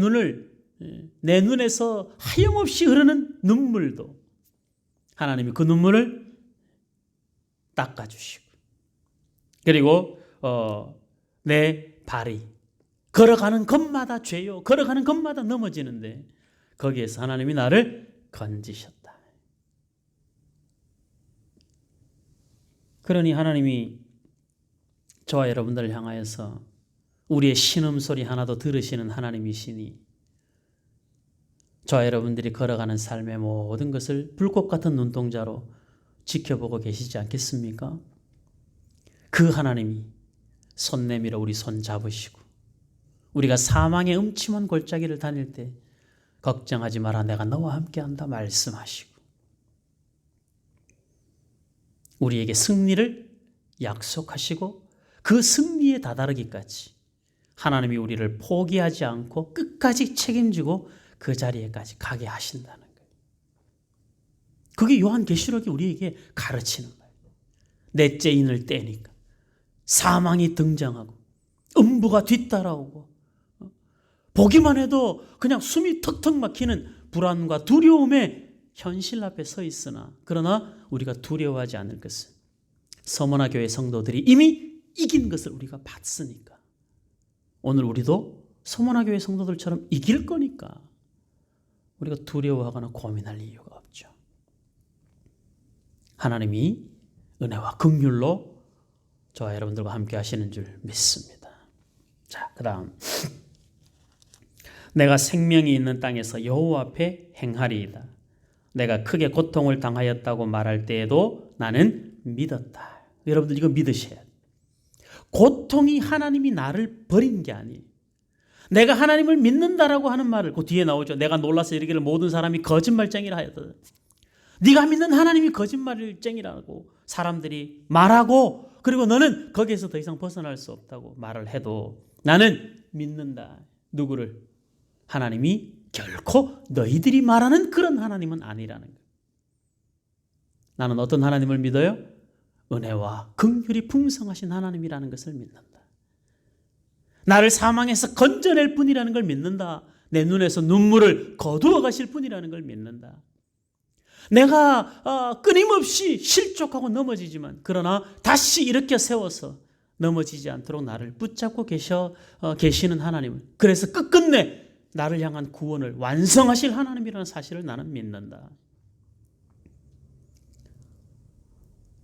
눈에서 하염없이 흐르는 눈물도 하나님이 그 눈물을 닦아주시고, 그리고 내 발이 걸어가는 것마다 죄요, 걸어가는 것마다 넘어지는데 거기에서 하나님이 나를 건지셨다. 그러니 하나님이 저와 여러분들을 향하여서 우리의 신음소리 하나도 들으시는 하나님이시니 저와 여러분들이 걸어가는 삶의 모든 것을 불꽃 같은 눈동자로 지켜보고 계시지 않겠습니까? 그 하나님이 손 내밀어 우리 손 잡으시고, 우리가 사망의 음침한 골짜기를 다닐 때 걱정하지 마라, 내가 너와 함께한다 말씀하시고, 우리에게 승리를 약속하시고, 그 승리에 다다르기까지 하나님이 우리를 포기하지 않고 끝까지 책임지고 그 자리에까지 가게 하신다는 거예요. 그게 요한계시록이 우리에게 가르치는 거예요. 넷째 인을 떼니까 사망이 등장하고 음부가 뒤따라오고, 보기만 해도 그냥 숨이 턱턱 막히는 불안과 두려움의 현실 앞에 서 있으나, 그러나 우리가 두려워하지 않을 것은 서머나 교회 성도들이 이미 이긴 것을 우리가 봤으니까, 오늘 우리도 서머나 교회 성도들처럼 이길 거니까 우리가 두려워하거나 고민할 이유가 없죠. 하나님이 은혜와 긍휼로 저와 여러분들과 함께 하시는 줄 믿습니다. 자, 그 다음. 내가 생명이 있는 땅에서 여호와 앞에 행하리이다. 내가 크게 고통을 당하였다고 말할 때에도 나는 믿었다. 여러분들 이거 믿으셔야 돼요. 고통이 하나님이 나를 버린 게 아니에요. 내가 하나님을 믿는다라고 하는 말을 그 뒤에 나오죠. 내가 놀라서 이르기를 모든 사람이 거짓말쟁이라 하였다. 네가 믿는 하나님이 거짓말쟁이라고 사람들이 말하고, 그리고 너는 거기에서 더 이상 벗어날 수 없다고 말을 해도 나는 믿는다. 누구를? 하나님이 결코 너희들이 말하는 그런 하나님은 아니라는 거예요. 나는 어떤 하나님을 믿어요? 은혜와 긍휼이 풍성하신 하나님이라는 것을 믿는다. 나를 사망에서 건져낼 분이라는 걸 믿는다. 내 눈에서 눈물을 거두어 가실 분이라는 걸 믿는다. 내가 끊임없이 실족하고 넘어지지만 그러나 다시 일으켜 세워서 넘어지지 않도록 나를 붙잡고 계시는 하나님을, 그래서 끝끝내 나를 향한 구원을 완성하실 하나님이라는 사실을 나는 믿는다.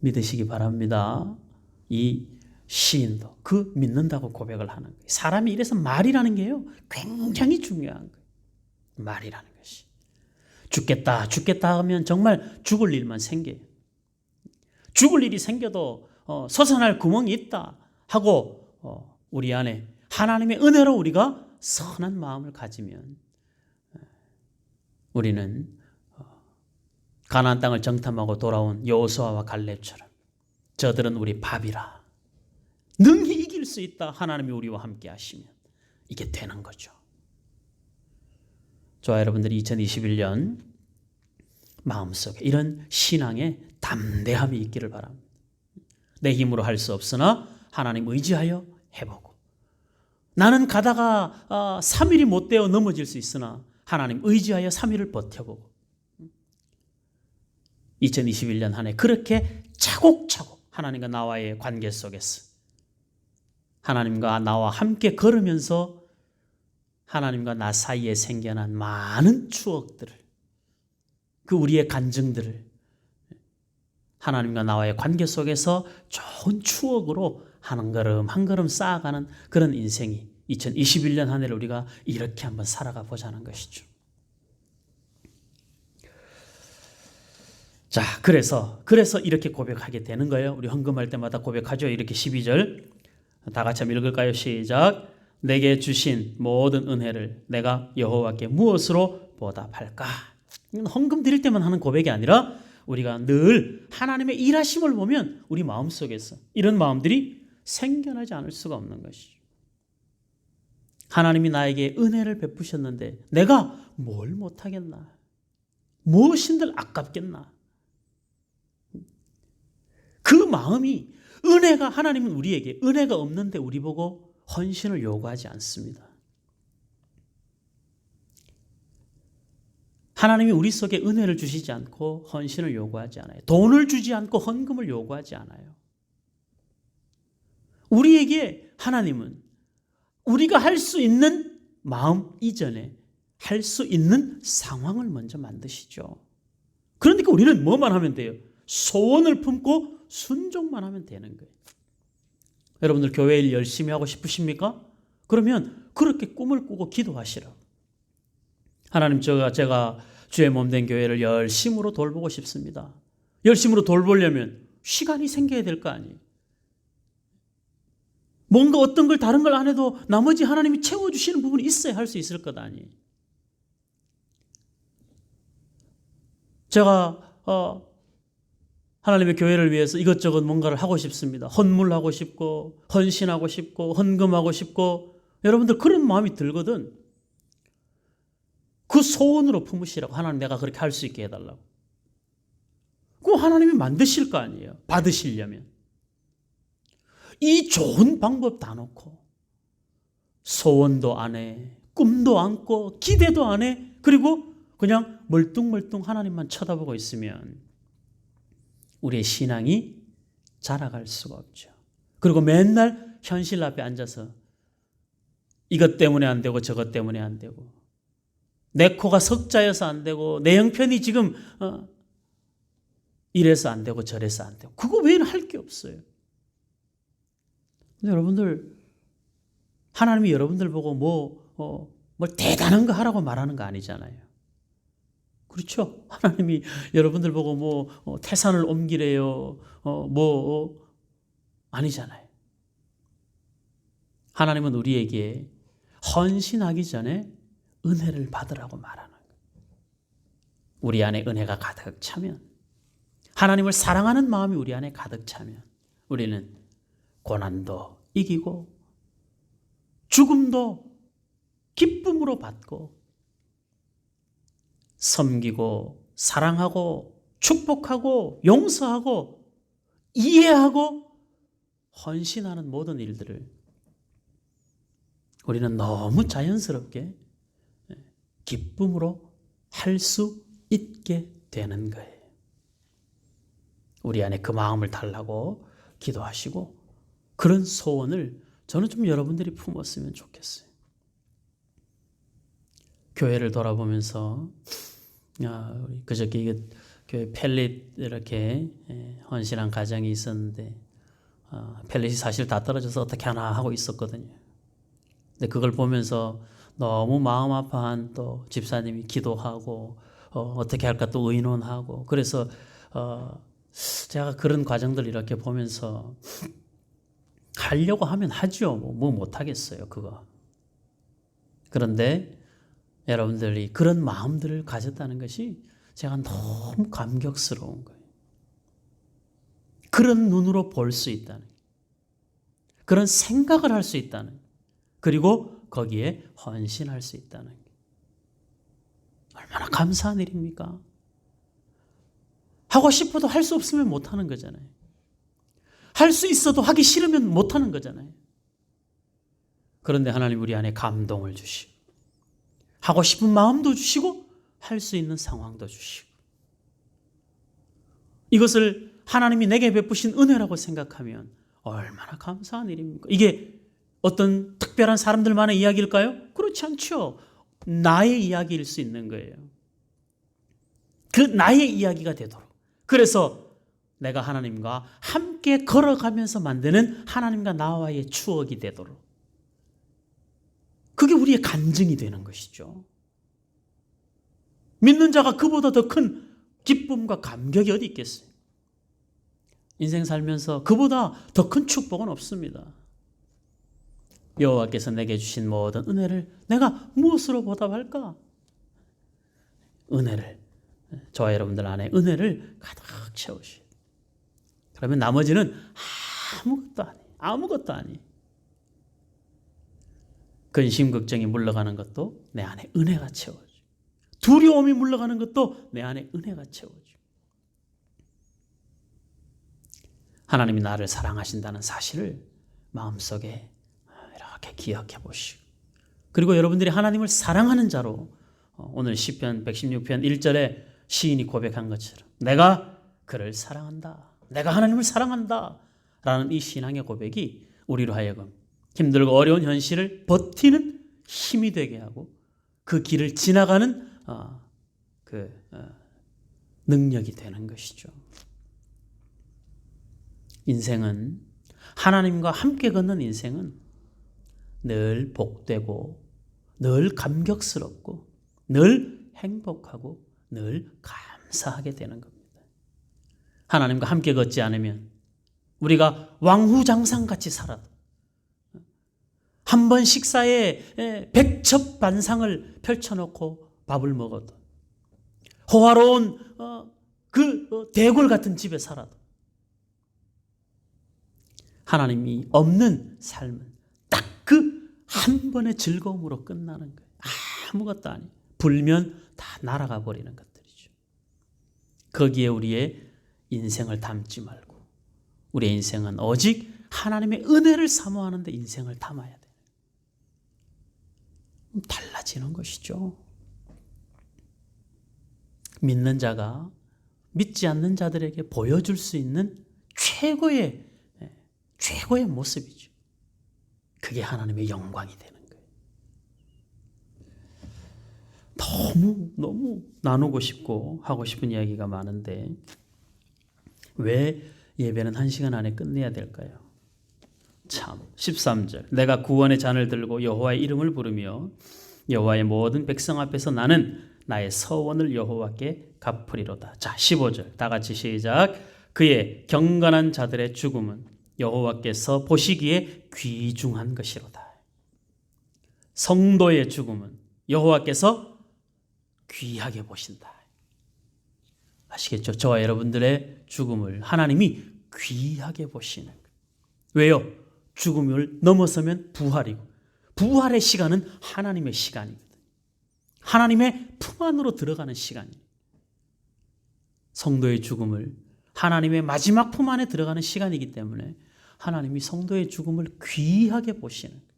믿으시기 바랍니다. 이 시인도 그 믿는다고 고백을 하는 거예요. 사람이 이래서 말이라는 게요 굉장히 중요한 거예요. 말이라는 것이. 죽겠다 죽겠다 하면 정말 죽을 일만 생겨요. 죽을 일이 생겨도 솟아날 구멍이 있다 하고 우리 안에 하나님의 은혜로 우리가 선한 마음을 가지면 우리는 가나안 땅을 정탐하고 돌아온 여호수아와 갈렙처럼 저들은 우리 밥이라 능히 이길 수 있다. 하나님이 우리와 함께 하시면 이게 되는 거죠. 저와 여러분들이 2021년 마음속에 이런 신앙의 담대함이 있기를 바랍니다. 내 힘으로 할 수 없으나 하나님 의지하여 해보고, 나는 가다가 3일이 못 되어 넘어질 수 있으나 하나님 의지하여 3일을 버텨보고, 2021년 한 해 그렇게 차곡차곡 하나님과 나와의 관계 속에서 하나님과 나와 함께 걸으면서 하나님과 나 사이에 생겨난 많은 추억들을, 그 우리의 간증들을 하나님과 나와의 관계 속에서 좋은 추억으로 한 걸음 한 걸음 쌓아가는 그런 인생이 2021년 한 해를 우리가 이렇게 한번 살아가 보자는 것이죠. 자, 그래서 이렇게 고백하게 되는 거예요. 우리 헌금할 때마다 고백하죠. 이렇게 12절 다 같이 한번 읽을까요? 시작. 내게 주신 모든 은혜를 내가 여호와께 무엇으로 보답할까? 이건 헌금 드릴 때만 하는 고백이 아니라 우리가 늘 하나님의 일하심을 보면 우리 마음속에서 이런 마음들이 생겨나지 않을 수가 없는 것이죠. 하나님이 나에게 은혜를 베푸셨는데 내가 뭘 못하겠나? 무엇인들 아깝겠나? 그 마음이, 은혜가, 하나님은 우리에게 은혜가 없는데 우리 보고 헌신을 요구하지 않습니다. 하나님이 우리 속에 은혜를 주시지 않고 헌신을 요구하지 않아요. 돈을 주지 않고 헌금을 요구하지 않아요. 우리에게 하나님은 우리가 할 수 있는 마음 이전에 할 수 있는 상황을 먼저 만드시죠. 그러니까 우리는 뭐만 하면 돼요? 소원을 품고 순종만 하면 되는 거예요. 여러분들 교회 일 열심히 하고 싶으십니까? 그러면 그렇게 꿈을 꾸고 기도하시라고. 하나님, 제가 주의 몸된 교회를 열심으로 돌보고 싶습니다. 열심으로 돌보려면 시간이 생겨야 될 거 아니에요. 뭔가 어떤 걸 다른 걸 안 해도 나머지 하나님이 채워주시는 부분이 있어야 할 수 있을 것 아니에요. 제가 하나님의 교회를 위해서 이것저것 뭔가를 하고 싶습니다. 헌물하고 싶고 헌신하고 싶고 헌금하고 싶고, 여러분들 그런 마음이 들거든. 그 소원으로 품으시라고. 하나님, 내가 그렇게 할 수 있게 해달라고. 그거 하나님이 만드실 거 아니에요. 받으시려면. 이 좋은 방법 다 놓고 소원도 안 해, 꿈도 안 꿔, 기대도 안 해, 그리고 그냥 멀뚱멀뚱 하나님만 쳐다보고 있으면 우리의 신앙이 자라갈 수가 없죠. 그리고 맨날 현실 앞에 앉아서 이것 때문에 안 되고 저것 때문에 안 되고, 내 코가 석자여서 안 되고 내 형편이 지금 이래서 안 되고 저래서 안 되고, 그거 외에는 할 게 없어요. 근데 여러분들, 하나님이 여러분들 보고 뭐 대단한 거 하라고 말하는 거 아니잖아요. 그렇죠? 하나님이 여러분들 보고 태산을 옮기래요. 아니잖아요. 하나님은 우리에게 헌신하기 전에 은혜를 받으라고 말하는 거예요. 우리 안에 은혜가 가득 차면, 하나님을 사랑하는 마음이 우리 안에 가득 차면 우리는 고난도 이기고 죽음도 기쁨으로 받고 섬기고 사랑하고 축복하고 용서하고 이해하고 헌신하는 모든 일들을 우리는 너무 자연스럽게 기쁨으로 할 수 있게 되는 거예요. 우리 안에 그 마음을 달라고 기도하시고 그런 소원을 저는 좀 여러분들이 품었으면 좋겠어요. 교회를 돌아보면서 우리 그저께 교회 펠릿 이렇게 헌신한 가정이 있었는데 펠릿이 사실 다 떨어져서 어떻게 하나 하고 있었거든요. 근데 그걸 보면서 너무 마음 아파한 또 집사님이 기도하고 어떻게 할까 또 의논하고 그래서 제가 그런 과정들 이렇게 보면서 하려고 하면 하죠. 뭐 못하겠어요 그거. 그런데 여러분들이 그런 마음들을 가졌다는 것이 제가 너무 감격스러운 거예요. 그런 눈으로 볼 수 있다는, 그런 생각을 할 수 있다는, 그리고 거기에 헌신할 수 있다는 게 얼마나 감사한 일입니까? 하고 싶어도 할 수 없으면 못하는 거잖아요. 할 수 있어도 하기 싫으면 못하는 거잖아요. 그런데 하나님 우리 안에 감동을 주시고 하고 싶은 마음도 주시고 할 수 있는 상황도 주시고 이것을 하나님이 내게 베푸신 은혜라고 생각하면 얼마나 감사한 일입니까? 이게 어떤 특별한 사람들만의 이야기일까요? 그렇지 않죠. 나의 이야기일 수 있는 거예요. 그 나의 이야기가 되도록. 그래서 내가 하나님과 함께 걸어가면서 만드는 하나님과 나와의 추억이 되도록. 그게 우리의 간증이 되는 것이죠. 믿는 자가 그보다 더 큰 기쁨과 감격이 어디 있겠어요? 인생 살면서 그보다 더 큰 축복은 없습니다. 여호와께서 내게 주신 모든 은혜를 내가 무엇으로 보답할까? 은혜를, 저와 여러분들 안에 은혜를 가득 채우시. 그러면 나머지는 아무것도 아니. 근심 걱정이 물러가는 것도 내 안에 은혜가 채워져. 두려움이 물러가는 것도 내 안에 은혜가 채워져. 하나님이 나를 사랑하신다는 사실을 마음속에 이렇게 기억해 보시고, 그리고 여러분들이 하나님을 사랑하는 자로 오늘 시편 116편 1절에 시인이 고백한 것처럼 내가 그를 사랑한다, 내가 하나님을 사랑한다 라는 이 신앙의 고백이 우리로 하여금 힘들고 어려운 현실을 버티는 힘이 되게 하고 그 길을 지나가는 능력이 되는 것이죠. 인생은, 하나님과 함께 걷는 인생은 늘 복되고 늘 감격스럽고 늘 행복하고 늘 감사하게 되는 겁니다. 하나님과 함께 걷지 않으면 우리가 왕후장상같이 살아도, 한 번 식사에 백첩반상을 펼쳐놓고 밥을 먹어도, 호화로운 대궐 같은 집에 살아도 하나님이 없는 삶은 딱 그 한 번의 즐거움으로 끝나는 거예요. 아무것도 아니에요. 불면 다 날아가 버리는 것들이죠. 거기에 우리의 인생을 담지 말고 우리의 인생은 오직 하나님의 은혜를 사모하는 데 인생을 담아야 돼요. 달라지는 것이죠. 믿는 자가 믿지 않는 자들에게 보여줄 수 있는 최고의 모습이죠. 그게 하나님의 영광이 되는 거예요. 너무 나누고 싶고 하고 싶은 이야기가 많은데 왜 예배는 1시간 안에 끝내야 될까요? 참, 13절 내가 구원의 잔을 들고 여호와의 이름을 부르며 여호와의 모든 백성 앞에서 나는 나의 서원을 여호와께 갚으리로다. 자, 15절 다 같이 시작. 그의 경건한 자들의 죽음은 여호와께서 보시기에 귀중한 것이로다. 성도의 죽음은 여호와께서 귀하게 보신다. 아시겠죠? 저와 여러분들의 죽음을 하나님이 귀하게 보시는 거예요. 왜요? 죽음을 넘어서면 부활이고, 부활의 시간은 하나님의 시간이거든요. 하나님의 품 안으로 들어가는 시간이에요. 성도의 죽음을 하나님의 마지막 품 안에 들어가는 시간이기 때문에 하나님이 성도의 죽음을 귀하게 보시는 거예요.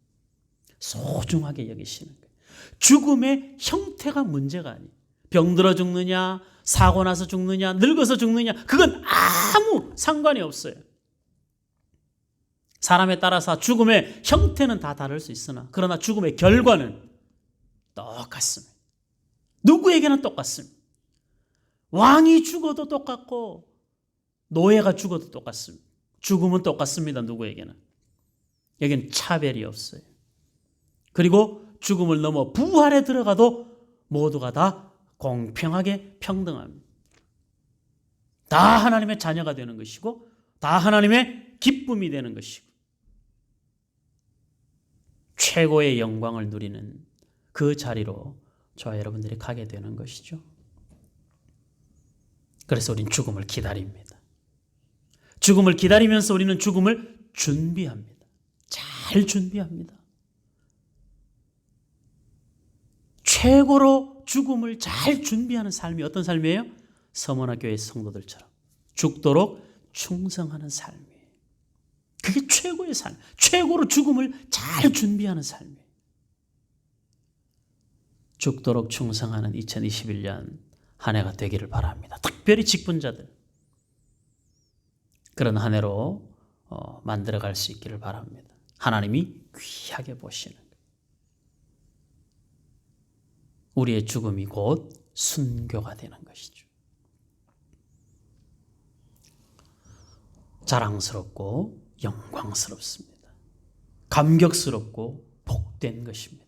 소중하게 여기시는 거예요. 죽음의 형태가 문제가 아니에요. 병들어 죽느냐, 사고 나서 죽느냐, 늙어서 죽느냐, 그건 아무 상관이 없어요. 사람에 따라서 죽음의 형태는 다 다를 수 있으나 그러나 죽음의 결과는 똑같습니다. 누구에게나 똑같습니다. 왕이 죽어도 똑같고 노예가 죽어도 똑같습니다. 죽음은 똑같습니다. 누구에게나. 여기는 차별이 없어요. 그리고 죽음을 넘어 부활에 들어가도 모두가 다 공평하게 평등합니다. 다 하나님의 자녀가 되는 것이고 다 하나님의 기쁨이 되는 것이고 최고의 영광을 누리는 그 자리로 저와 여러분들이 가게 되는 것이죠. 그래서 우리는 죽음을 기다립니다. 죽음을 기다리면서 우리는 죽음을 준비합니다. 잘 준비합니다. 최고로 죽음을 잘 준비하는 삶이 어떤 삶이에요? 서머나 교회 성도들처럼 죽도록 충성하는 삶이에요. 그게 최고의 삶, 최고로 죽음을 잘 준비하는 삶이에요. 죽도록 충성하는 2021년 한 해가 되기를 바랍니다. 특별히 직분자들 그런 한 해로 만들어갈 수 있기를 바랍니다. 하나님이 귀하게 보시는 거예요. 우리의 죽음이 곧 순교가 되는 것이죠. 자랑스럽고 영광스럽습니다. 감격스럽고 복된 것입니다.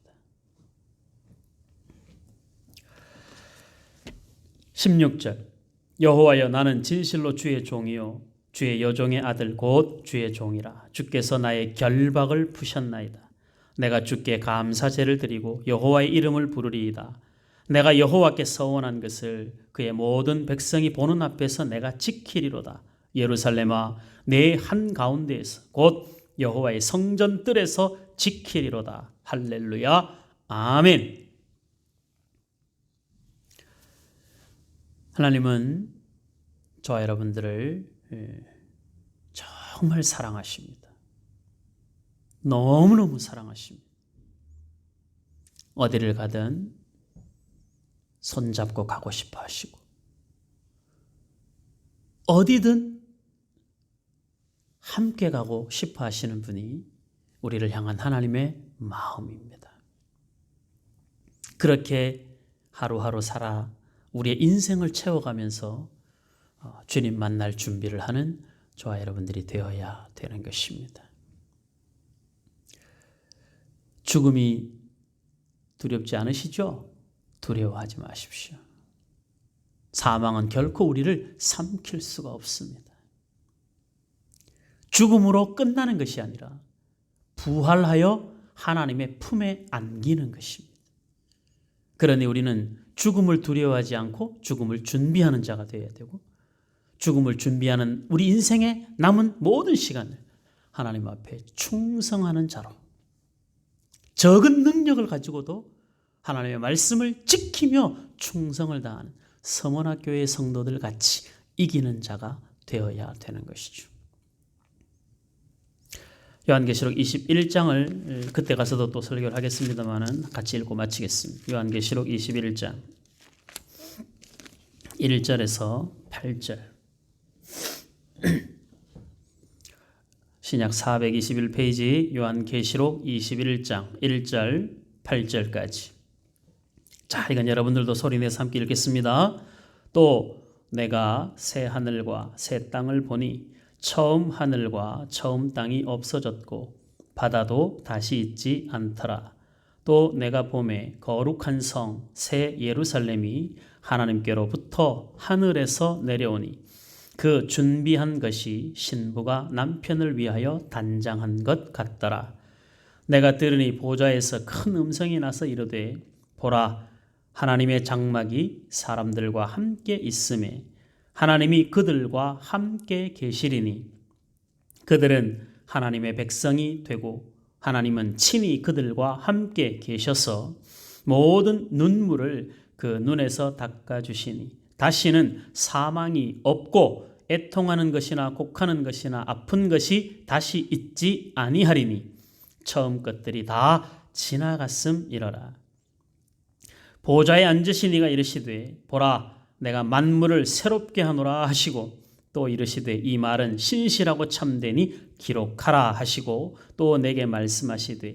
16절 여호와여 나는 진실로 주의 종이요 주의 여종의 아들 곧 주의 종이라. 주께서 나의 결박을 푸셨나이다. 내가 주께 감사제를 드리고 여호와의 이름을 부르리이다. 내가 여호와께 서원한 것을 그의 모든 백성이 보는 앞에서 내가 지키리로다. 예루살렘아 내 한가운데에서 곧 여호와의 성전 뜰에서 지키리로다. 할렐루야 아멘. 하나님은 저와 여러분들을 정말 사랑하십니다. 너무너무 사랑하십니다. 어디를 가든 손잡고 가고 싶어 하시고 어디든 함께 가고 싶어 하시는 분이 우리를 향한 하나님의 마음입니다. 그렇게 하루하루 살아 우리의 인생을 채워가면서 주님 만날 준비를 하는 저와 여러분들이 되어야 되는 것입니다. 죽음이 두렵지 않으시죠? 두려워하지 마십시오. 사망은 결코 우리를 삼킬 수가 없습니다. 죽음으로 끝나는 것이 아니라 부활하여 하나님의 품에 안기는 것입니다. 그러니 우리는 죽음을 두려워하지 않고 죽음을 준비하는 자가 되어야 되고 죽음을 준비하는 우리 인생의 남은 모든 시간을 하나님 앞에 충성하는 자로 적은 능력을 가지고도 하나님의 말씀을 지키며 충성을 다하는 서머나 교회 성도들 같이 이기는 자가 되어야 되는 것이죠. 요한계시록 21장을 그때 가서도 또 설교를 하겠습니다만 같이 읽고 마치겠습니다. 요한계시록 21장 1절에서 8절 신약 421페이지 요한계시록 21장 1절 8절까지. 자, 이건 여러분들도 소리내서 함께 읽겠습니다. 또 내가 새 하늘과 새 땅을 보니 처음 하늘과 처음 땅이 없어졌고 바다도 다시 있지 않더라. 또 내가 보매 거룩한 성 새 예루살렘이 하나님께로부터 하늘에서 내려오니 그 준비한 것이 신부가 남편을 위하여 단장한 것 같더라. 내가 들으니 보좌에서 큰 음성이 나서 이르되 보라 하나님의 장막이 사람들과 함께 있음에 하나님이 그들과 함께 계시리니 그들은 하나님의 백성이 되고 하나님은 친히 그들과 함께 계셔서 모든 눈물을 그 눈에서 닦아주시니 다시는 사망이 없고 애통하는 것이나 곡하는 것이나 아픈 것이 다시 있지 아니하리니 처음 것들이 다 지나갔음이러라. 보좌에 앉으신 이가 이르시되 보라 내가 만물을 새롭게 하노라 하시고 또 이르시되 이 말은 신실하고 참되니 기록하라 하시고 또 내게 말씀하시되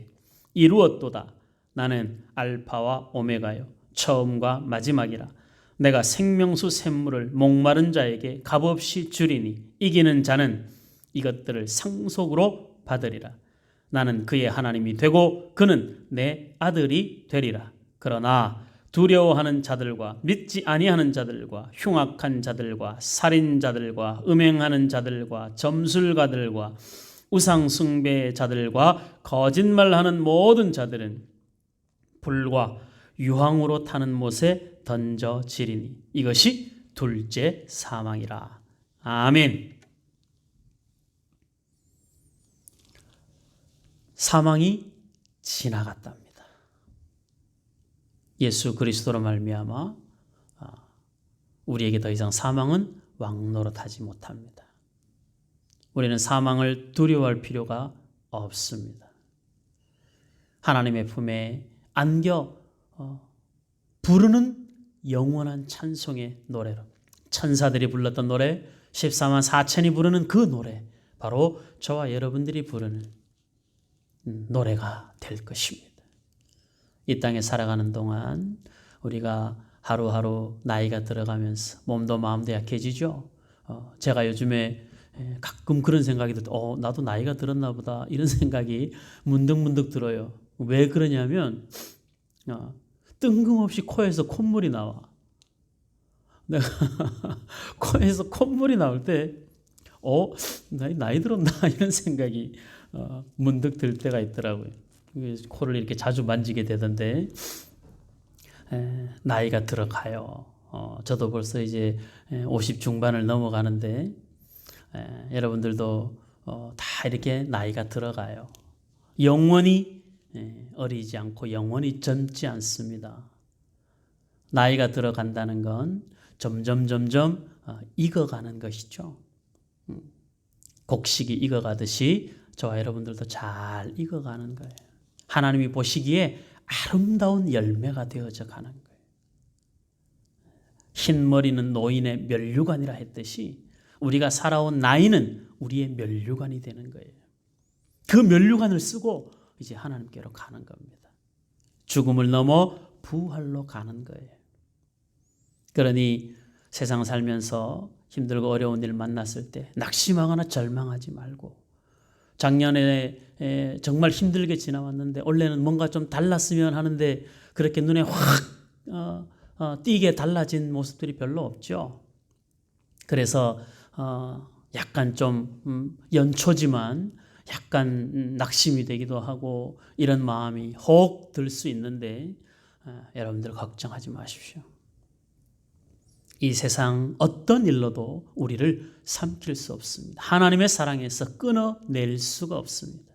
이루었도다. 나는 알파와 오메가요 처음과 마지막이라. 내가 생명수 샘물을 목마른 자에게 값없이 주리니 이기는 자는 이것들을 상속으로 받으리라. 나는 그의 하나님이 되고 그는 내 아들이 되리라. 그러나 두려워하는 자들과 믿지 아니하는 자들과 흉악한 자들과 살인자들과 음행하는 자들과 점술가들과 우상 숭배 자들과 거짓말하는 모든 자들은 불과 유황으로 타는 못에 던져지리니 이것이 둘째 사망이라. 아멘. 사망이 지나갔답니다. 예수 그리스도로 말미암아 우리에게 더 이상 사망은 왕노릇하지 못합니다. 우리는 사망을 두려워할 필요가 없습니다. 하나님의 품에 안겨 부르는 영원한 찬송의 노래로 천사들이 불렀던 노래 14만 4천이 부르는 그 노래 바로 저와 여러분들이 부르는 노래가 될 것입니다. 이 땅에 살아가는 동안 우리가 하루하루 나이가 들어가면서 몸도 마음도 약해지죠. 제가 요즘에 가끔 그런 생각이 들어요. 나도 나이가 들었나 보다 이런 생각이 문득문득 들어요. 왜 그러냐면 뜬금없이 코에서 콧물이 나와. 내가 코에서 콧물이 나올 때 나이 들었나 이런 생각이 문득 들 때가 있더라고요. 코를 이렇게 자주 만지게 되던데 나이가 들어가요. 저도 벌써 이제 50 중반을 넘어가는데 여러분들도 다 이렇게 나이가 들어가요. 영원히 어리지 않고 영원히 젊지 않습니다. 나이가 들어간다는 건 점점 익어가는 것이죠. 곡식이 익어가듯이 저와 여러분들도 잘 익어가는 거예요. 하나님이 보시기에 아름다운 열매가 되어져 가는 거예요. 흰머리는 노인의 면류관이라 했듯이 우리가 살아온 나이는 우리의 면류관이 되는 거예요. 그 면류관을 쓰고 이제 하나님께로 가는 겁니다. 죽음을 넘어 부활로 가는 거예요. 그러니 세상 살면서 힘들고 어려운 일 만났을 때 낙심하거나 절망하지 말고 작년에 정말 힘들게 지나왔는데 올해는 뭔가 좀 달랐으면 하는데 그렇게 눈에 확 띄게 달라진 모습들이 별로 없죠. 그래서 약간 좀 연초지만 약간 낙심이 되기도 하고 이런 마음이 혹 들 수 있는데 여러분들 걱정하지 마십시오. 이 세상 어떤 일로도 우리를 삼킬 수 없습니다. 하나님의 사랑에서 끊어낼 수가 없습니다.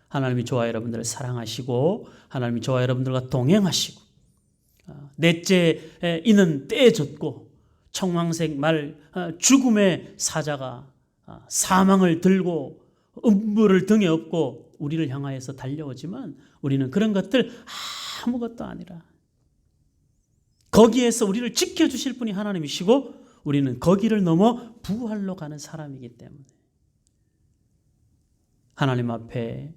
하나님이 저와 여러분들을 사랑하시고 하나님이 저와 여러분들과 동행하시고 넷째 이는 떼졌고 청황색 말 죽음의 사자가 사망을 들고 음부를 등에 업고 우리를 향하여서 달려오지만 우리는 그런 것들 아무것도 아니라 거기에서 우리를 지켜주실 분이 하나님이시고 우리는 거기를 넘어 부활로 가는 사람이기 때문에 하나님 앞에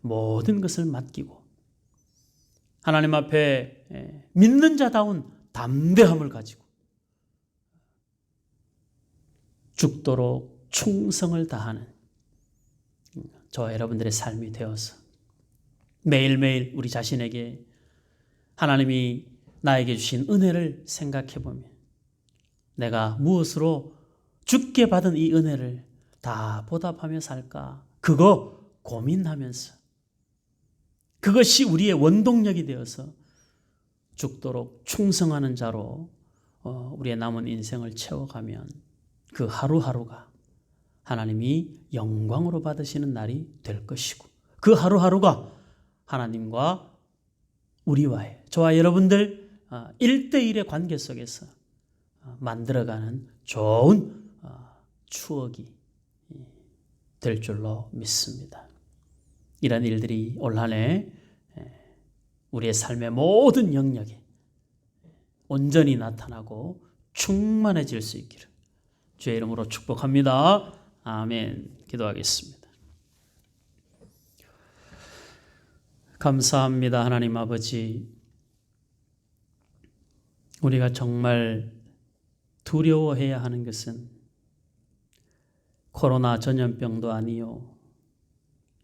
모든 것을 맡기고 하나님 앞에 믿는 자다운 담대함을 가지고 죽도록 충성을 다하는 저와 여러분들의 삶이 되어서 매일매일 우리 자신에게 하나님이 나에게 주신 은혜를 생각해보면 내가 무엇으로 주께 받은 이 은혜를 다 보답하며 살까? 그거 고민하면서 그것이 우리의 원동력이 되어서 죽도록 충성하는 자로 우리의 남은 인생을 채워가면 그 하루하루가 하나님이 영광으로 받으시는 날이 될 것이고, 그 하루하루가 하나님과 우리와의, 저와 여러분들 1대1의 관계 속에서 만들어가는 좋은 추억이 될 줄로 믿습니다. 이런 일들이 올 한 해 우리의 삶의 모든 영역에 온전히 나타나고 충만해질 수 있기를 주의 이름으로 축복합니다. 아멘. 기도하겠습니다. 감사합니다. 하나님 아버지, 우리가 정말 두려워해야 하는 것은 코로나 전염병도 아니요,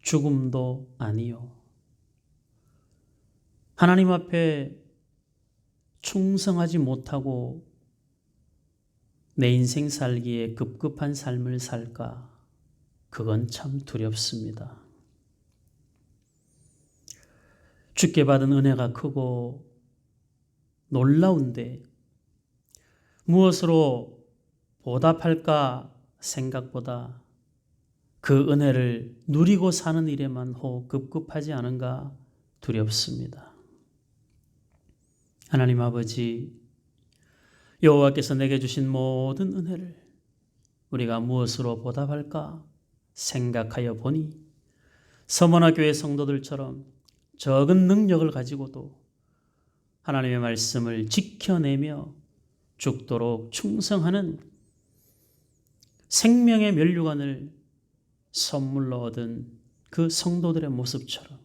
죽음도 아니요, 하나님 앞에 충성하지 못하고 내 인생 살기에 급급한 삶을 살까? 그건 참 두렵습니다. 주께 받은 은혜가 크고 놀라운데 무엇으로 보답할까 생각보다 그 은혜를 누리고 사는 일에만 급급하지 않은가 두렵습니다. 하나님 아버지, 여호와께서 내게 주신 모든 은혜를 우리가 무엇으로 보답할까 생각하여 보니 서머나 교회 성도들처럼 적은 능력을 가지고도 하나님의 말씀을 지켜내며 죽도록 충성하는 생명의 면류관을 선물로 얻은 그 성도들의 모습처럼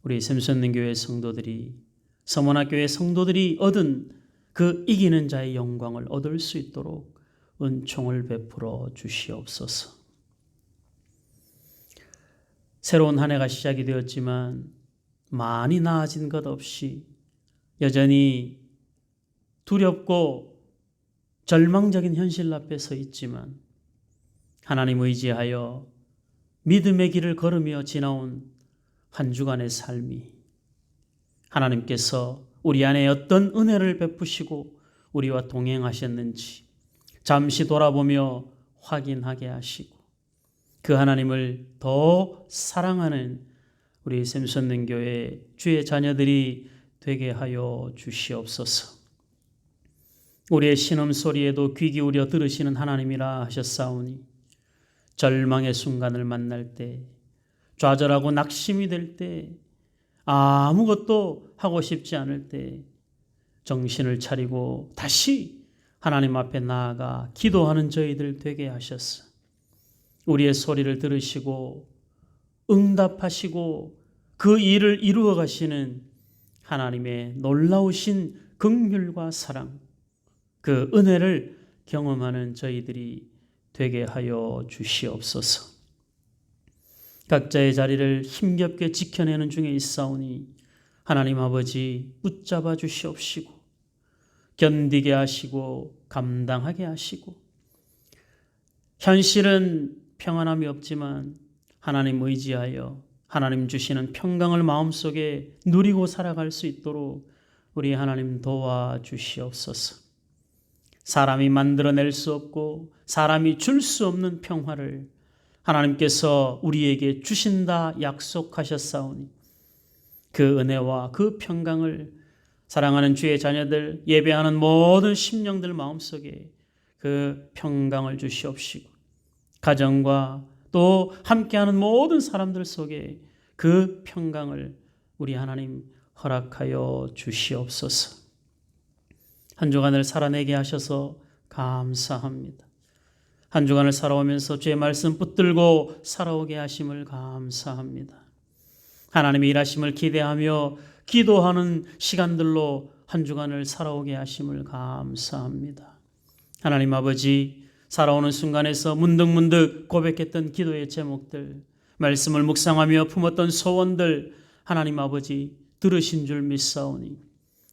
우리 샘선님 교회 성도들이, 서머나 교회 성도들이 얻은 그 이기는 자의 영광을 얻을 수 있도록 은총을 베풀어 주시옵소서. 새로운 한 해가 시작이 되었지만 많이 나아진 것 없이 여전히 두렵고 절망적인 현실 앞에 서 있지만 하나님 의지하여 믿음의 길을 걸으며 지나온 한 주간의 삶이 하나님께서 우리 안에 어떤 은혜를 베푸시고 우리와 동행하셨는지 잠시 돌아보며 확인하게 하시고 그 하나님을 더 사랑하는 우리 샘선능 교회 주의 자녀들이 되게 하여 주시옵소서. 우리의 신음소리에도 귀 기울여 들으시는 하나님이라 하셨사오니 절망의 순간을 만날 때, 좌절하고 낙심이 될 때, 아무것도 하고 싶지 않을 때 정신을 차리고 다시 하나님 앞에 나아가 기도하는 저희들 되게 하셨어. 우리의 소리를 들으시고 응답하시고 그 일을 이루어 가시는 하나님의 놀라우신 긍휼과 사랑, 그 은혜를 경험하는 저희들이 되게 하여 주시옵소서. 각자의 자리를 힘겹게 지켜내는 중에 있사오니 하나님 아버지 붙잡아 주시옵시고 견디게 하시고 감당하게 하시고, 현실은 평안함이 없지만 하나님 의지하여 하나님 주시는 평강을 마음속에 누리고 살아갈 수 있도록 우리 하나님 도와주시옵소서. 사람이 만들어낼 수 없고 사람이 줄 수 없는 평화를 하나님께서 우리에게 주신다 약속하셨사오니 그 은혜와 그 평강을 사랑하는 주의 자녀들, 예배하는 모든 심령들 마음속에 그 평강을 주시옵시고 가정과 또 함께하는 모든 사람들 속에 그 평강을 우리 하나님 허락하여 주시옵소서. 한 주간을 살아내게 하셔서 감사합니다. 한 주간을 살아오면서 주의 말씀 붙들고 살아오게 하심을 감사합니다. 하나님의 일하심을 기대하며 기도하는 시간들로 한 주간을 살아오게 하심을 감사합니다. 하나님 아버지, 살아오는 순간에서 문득문득 고백했던 기도의 제목들, 말씀을 묵상하며 품었던 소원들, 하나님 아버지 들으신 줄 믿사오니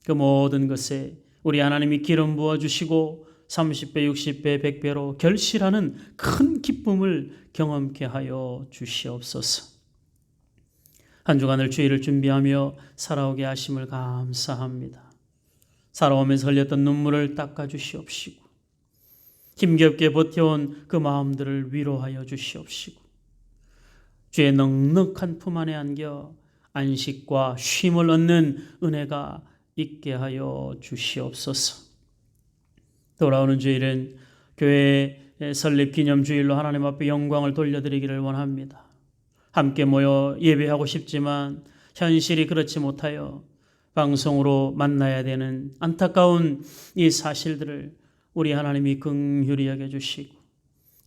그 모든 것에 우리 하나님이 기름 부어주시고 30배, 60배, 100배로 결실하는 큰 기쁨을 경험케 하여 주시옵소서. 한 주간을 주일을 준비하며 살아오게 하심을 감사합니다. 살아오면서 흘렸던 눈물을 닦아주시옵시고 힘겹게 버텨온 그 마음들을 위로하여 주시옵시고 주의 넉넉한 품 안에 안겨 안식과 쉼을 얻는 은혜가 있게 하여 주시옵소서. 돌아오는 주일은 교회 설립 기념 주일로 하나님 앞에 영광을 돌려드리기를 원합니다. 함께 모여 예배하고 싶지만 현실이 그렇지 못하여 방송으로 만나야 되는 안타까운 이 사실들을 우리 하나님이 긍휼히 여겨주시고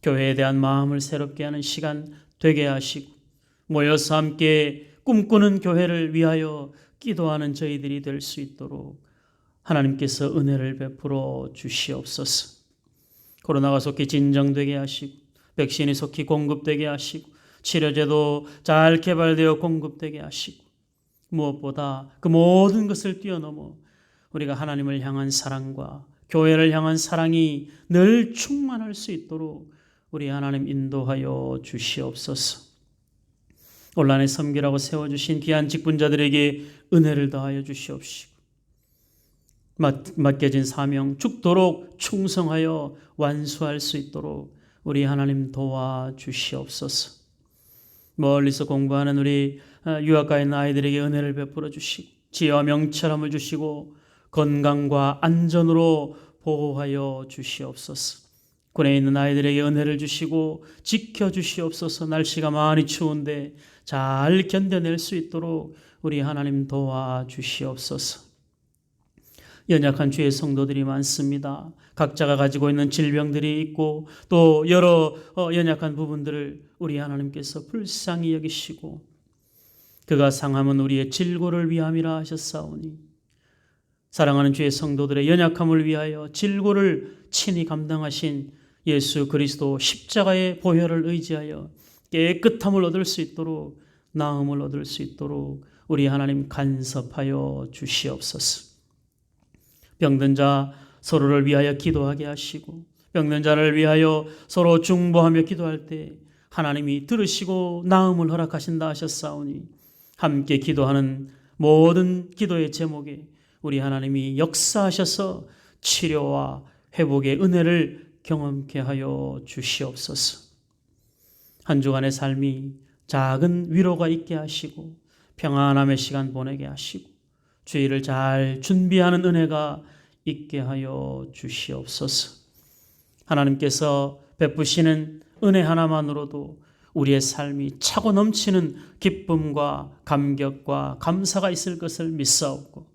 교회에 대한 마음을 새롭게 하는 시간 되게 하시고 모여서 함께 꿈꾸는 교회를 위하여 기도하는 저희들이 될 수 있도록 하나님께서 은혜를 베풀어 주시옵소서. 코로나가 속히 진정되게 하시고 백신이 속히 공급되게 하시고 치료제도 잘 개발되어 공급되게 하시고 무엇보다 그 모든 것을 뛰어넘어 우리가 하나님을 향한 사랑과 교회를 향한 사랑이 늘 충만할 수 있도록 우리 하나님 인도하여 주시옵소서. 온란의 섬기라고 세워주신 귀한 직분자들에게 은혜를 더하여 주시옵시고 맡겨진 사명 죽도록 충성하여 완수할 수 있도록 우리 하나님 도와주시옵소서. 멀리서 공부하는 우리 유학가에 있는 아이들에게 은혜를 베풀어 주시고 지혜와 명철함을 주시고 건강과 안전으로 보호하여 주시옵소서. 군에 있는 아이들에게 은혜를 주시고 지켜주시옵소서. 날씨가 많이 추운데 잘 견뎌낼 수 있도록 우리 하나님 도와주시옵소서. 연약한 주의 성도들이 많습니다. 각자가 가지고 있는 질병들이 있고 또 여러 연약한 부분들을 우리 하나님께서 불쌍히 여기시고 그가 상함은 우리의 질고를 위함이라 하셨사오니 사랑하는 주의 성도들의 연약함을 위하여 질고를 친히 감당하신 예수 그리스도 십자가의 보혈을 의지하여 깨끗함을 얻을 수 있도록 나음을 얻을 수 있도록 우리 하나님 간섭하여 주시옵소서. 병든 자 서로를 위하여 기도하게 하시고 병든 자를 위하여 서로 중보하며 기도할 때 하나님이 들으시고 나음을 허락하신다 하셨사오니 함께 기도하는 모든 기도의 제목에 우리 하나님이 역사하셔서 치료와 회복의 은혜를 경험케 하여 주시옵소서. 한 주간의 삶이 작은 위로가 있게 하시고 평안함의 시간 보내게 하시고 주일을 잘 준비하는 은혜가 있게 하여 주시옵소서. 하나님께서 베푸시는 은혜 하나만으로도 우리의 삶이 차고 넘치는 기쁨과 감격과 감사가 있을 것을 믿사옵고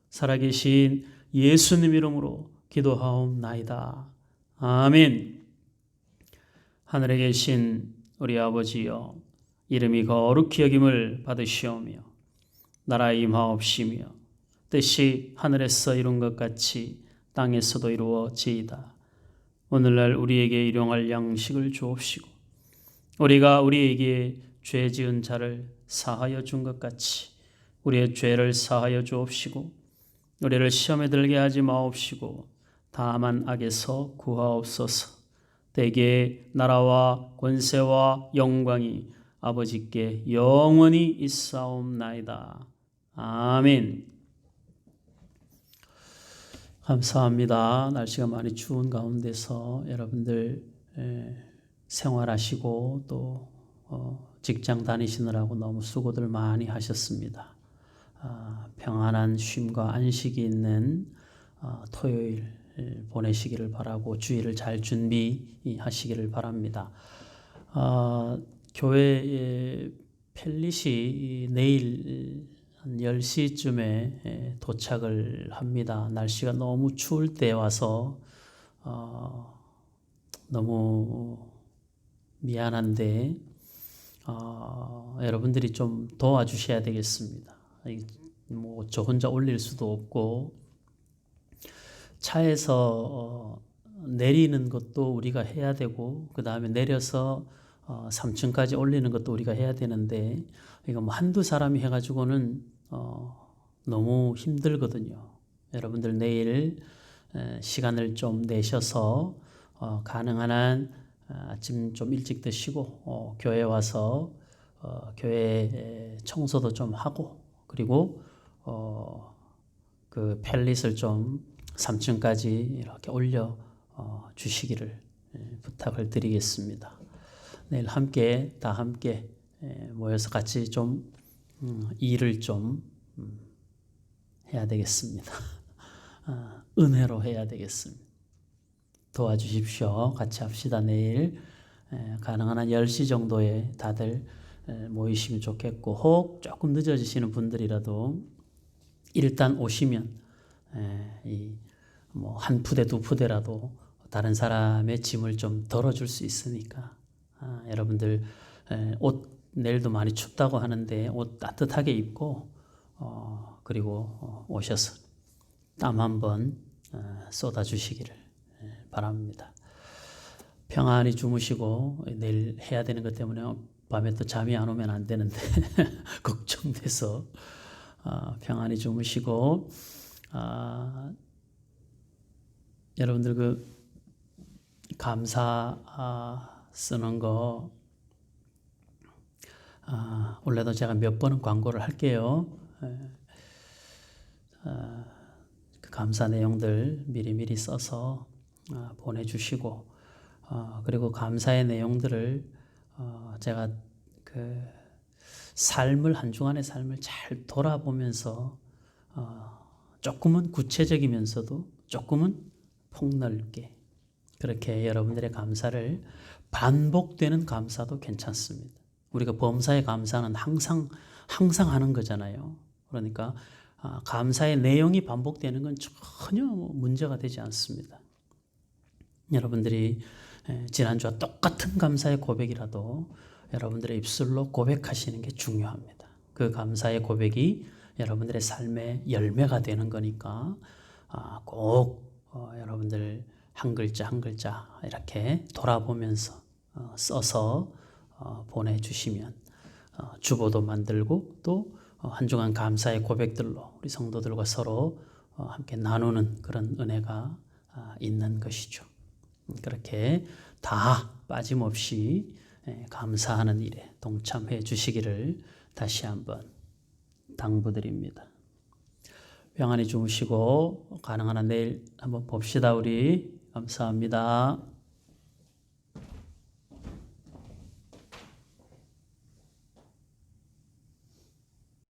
살아계신 예수님 이름으로 기도하옵나이다. 아멘. 하늘에 계신 우리 아버지여 이름이 거룩히 여김을 받으시오며 나라 임하옵시며 뜻이 하늘에서 이룬 것 같이 땅에서도 이루어지이다. 오늘날 우리에게 일용할 양식을 주옵시고 우리가 우리에게 죄 지은 자를 사하여 준 것 같이 우리의 죄를 사하여 주옵시고 우리를 시험에 들게 하지 마옵시고 다만 악에서 구하옵소서. 대개 나라와 권세와 영광이 아버지께 영원히 있사옵나이다. 아멘. 감사합니다. 날씨가 많이 추운 가운데서 여러분들 생활하시고 또 직장 다니시느라고 너무 수고들 많이 하셨습니다. 평안한 쉼과 안식이 있는 토요일 보내시기를 바라고 주일을 잘 준비하시기를 바랍니다. 교회 펠릿이 내일 한 10시쯤에 도착을 합니다. 날씨가 너무 추울 때 와서 너무 미안한데 여러분들이 좀 도와주셔야 되겠습니다. 뭐 저 혼자 올릴 수도 없고 차에서 내리는 것도 우리가 해야 되고 그 다음에 내려서 3층까지 올리는 것도 우리가 해야 되는데 이거 뭐 한두 사람이 해가지고는 너무 힘들거든요. 여러분들 내일 시간을 좀 내셔서 가능한 한 아침 좀 일찍 드시고 교회 와서 교회 청소도 좀 하고 그리고 그 펠릿을 좀 3층까지 이렇게 올려 주시기를 부탁을 드리겠습니다. 내일 함께 다 함께 모여서 같이 좀 일을 좀 해야 되겠습니다. 은혜로 해야 되겠습니다. 도와주십시오. 같이 합시다. 내일 가능한 한 10시 정도에 다들 모이시면 좋겠고 혹 조금 늦어지시는 분들이라도 일단 오시면 뭐 한 푸대 두 푸대라도 다른 사람의 짐을 좀 덜어줄 수 있으니까 여러분들 옷 내일도 많이 춥다고 하는데 옷 따뜻하게 입고 그리고 오셔서 땀 한번 쏟아주시기를 바랍니다. 평안히 주무시고 내일 해야 되는 것 때문에 밤에 또 잠이 안 오면 안 되는데 걱정돼서 평안히 주무시고 여러분들 그 감사 쓰는 거 원래도 제가 몇 번은 광고를 할게요. 그 감사 내용들 미리미리 써서 보내주시고 그리고 감사의 내용들을 제가 그 삶을 한 주간의 삶을 잘 돌아보면서 조금은 구체적이면서도 조금은 폭넓게 그렇게 여러분들의 감사를 반복되는 감사도 괜찮습니다. 우리가 범사의 감사는 항상 하는 거잖아요. 그러니까 감사의 내용이 반복되는 건 전혀 문제가 되지 않습니다. 여러분들이 지난주와 똑같은 감사의 고백이라도 여러분들의 입술로 고백하시는 게 중요합니다. 그 감사의 고백이 여러분들의 삶의 열매가 되는 거니까 꼭 여러분들 한 글자 한 글자 이렇게 돌아보면서 써서 보내주시면 주보도 만들고 또 한 주간 감사의 고백들로 우리 성도들과 서로 함께 나누는 그런 은혜가 있는 것이죠. 그렇게 다 빠짐없이 감사하는 일에 동참해 주시기를 다시 한번 당부드립니다. 평안히 주무시고 가능한 한 내일 한번 봅시다. 우리 감사합니다.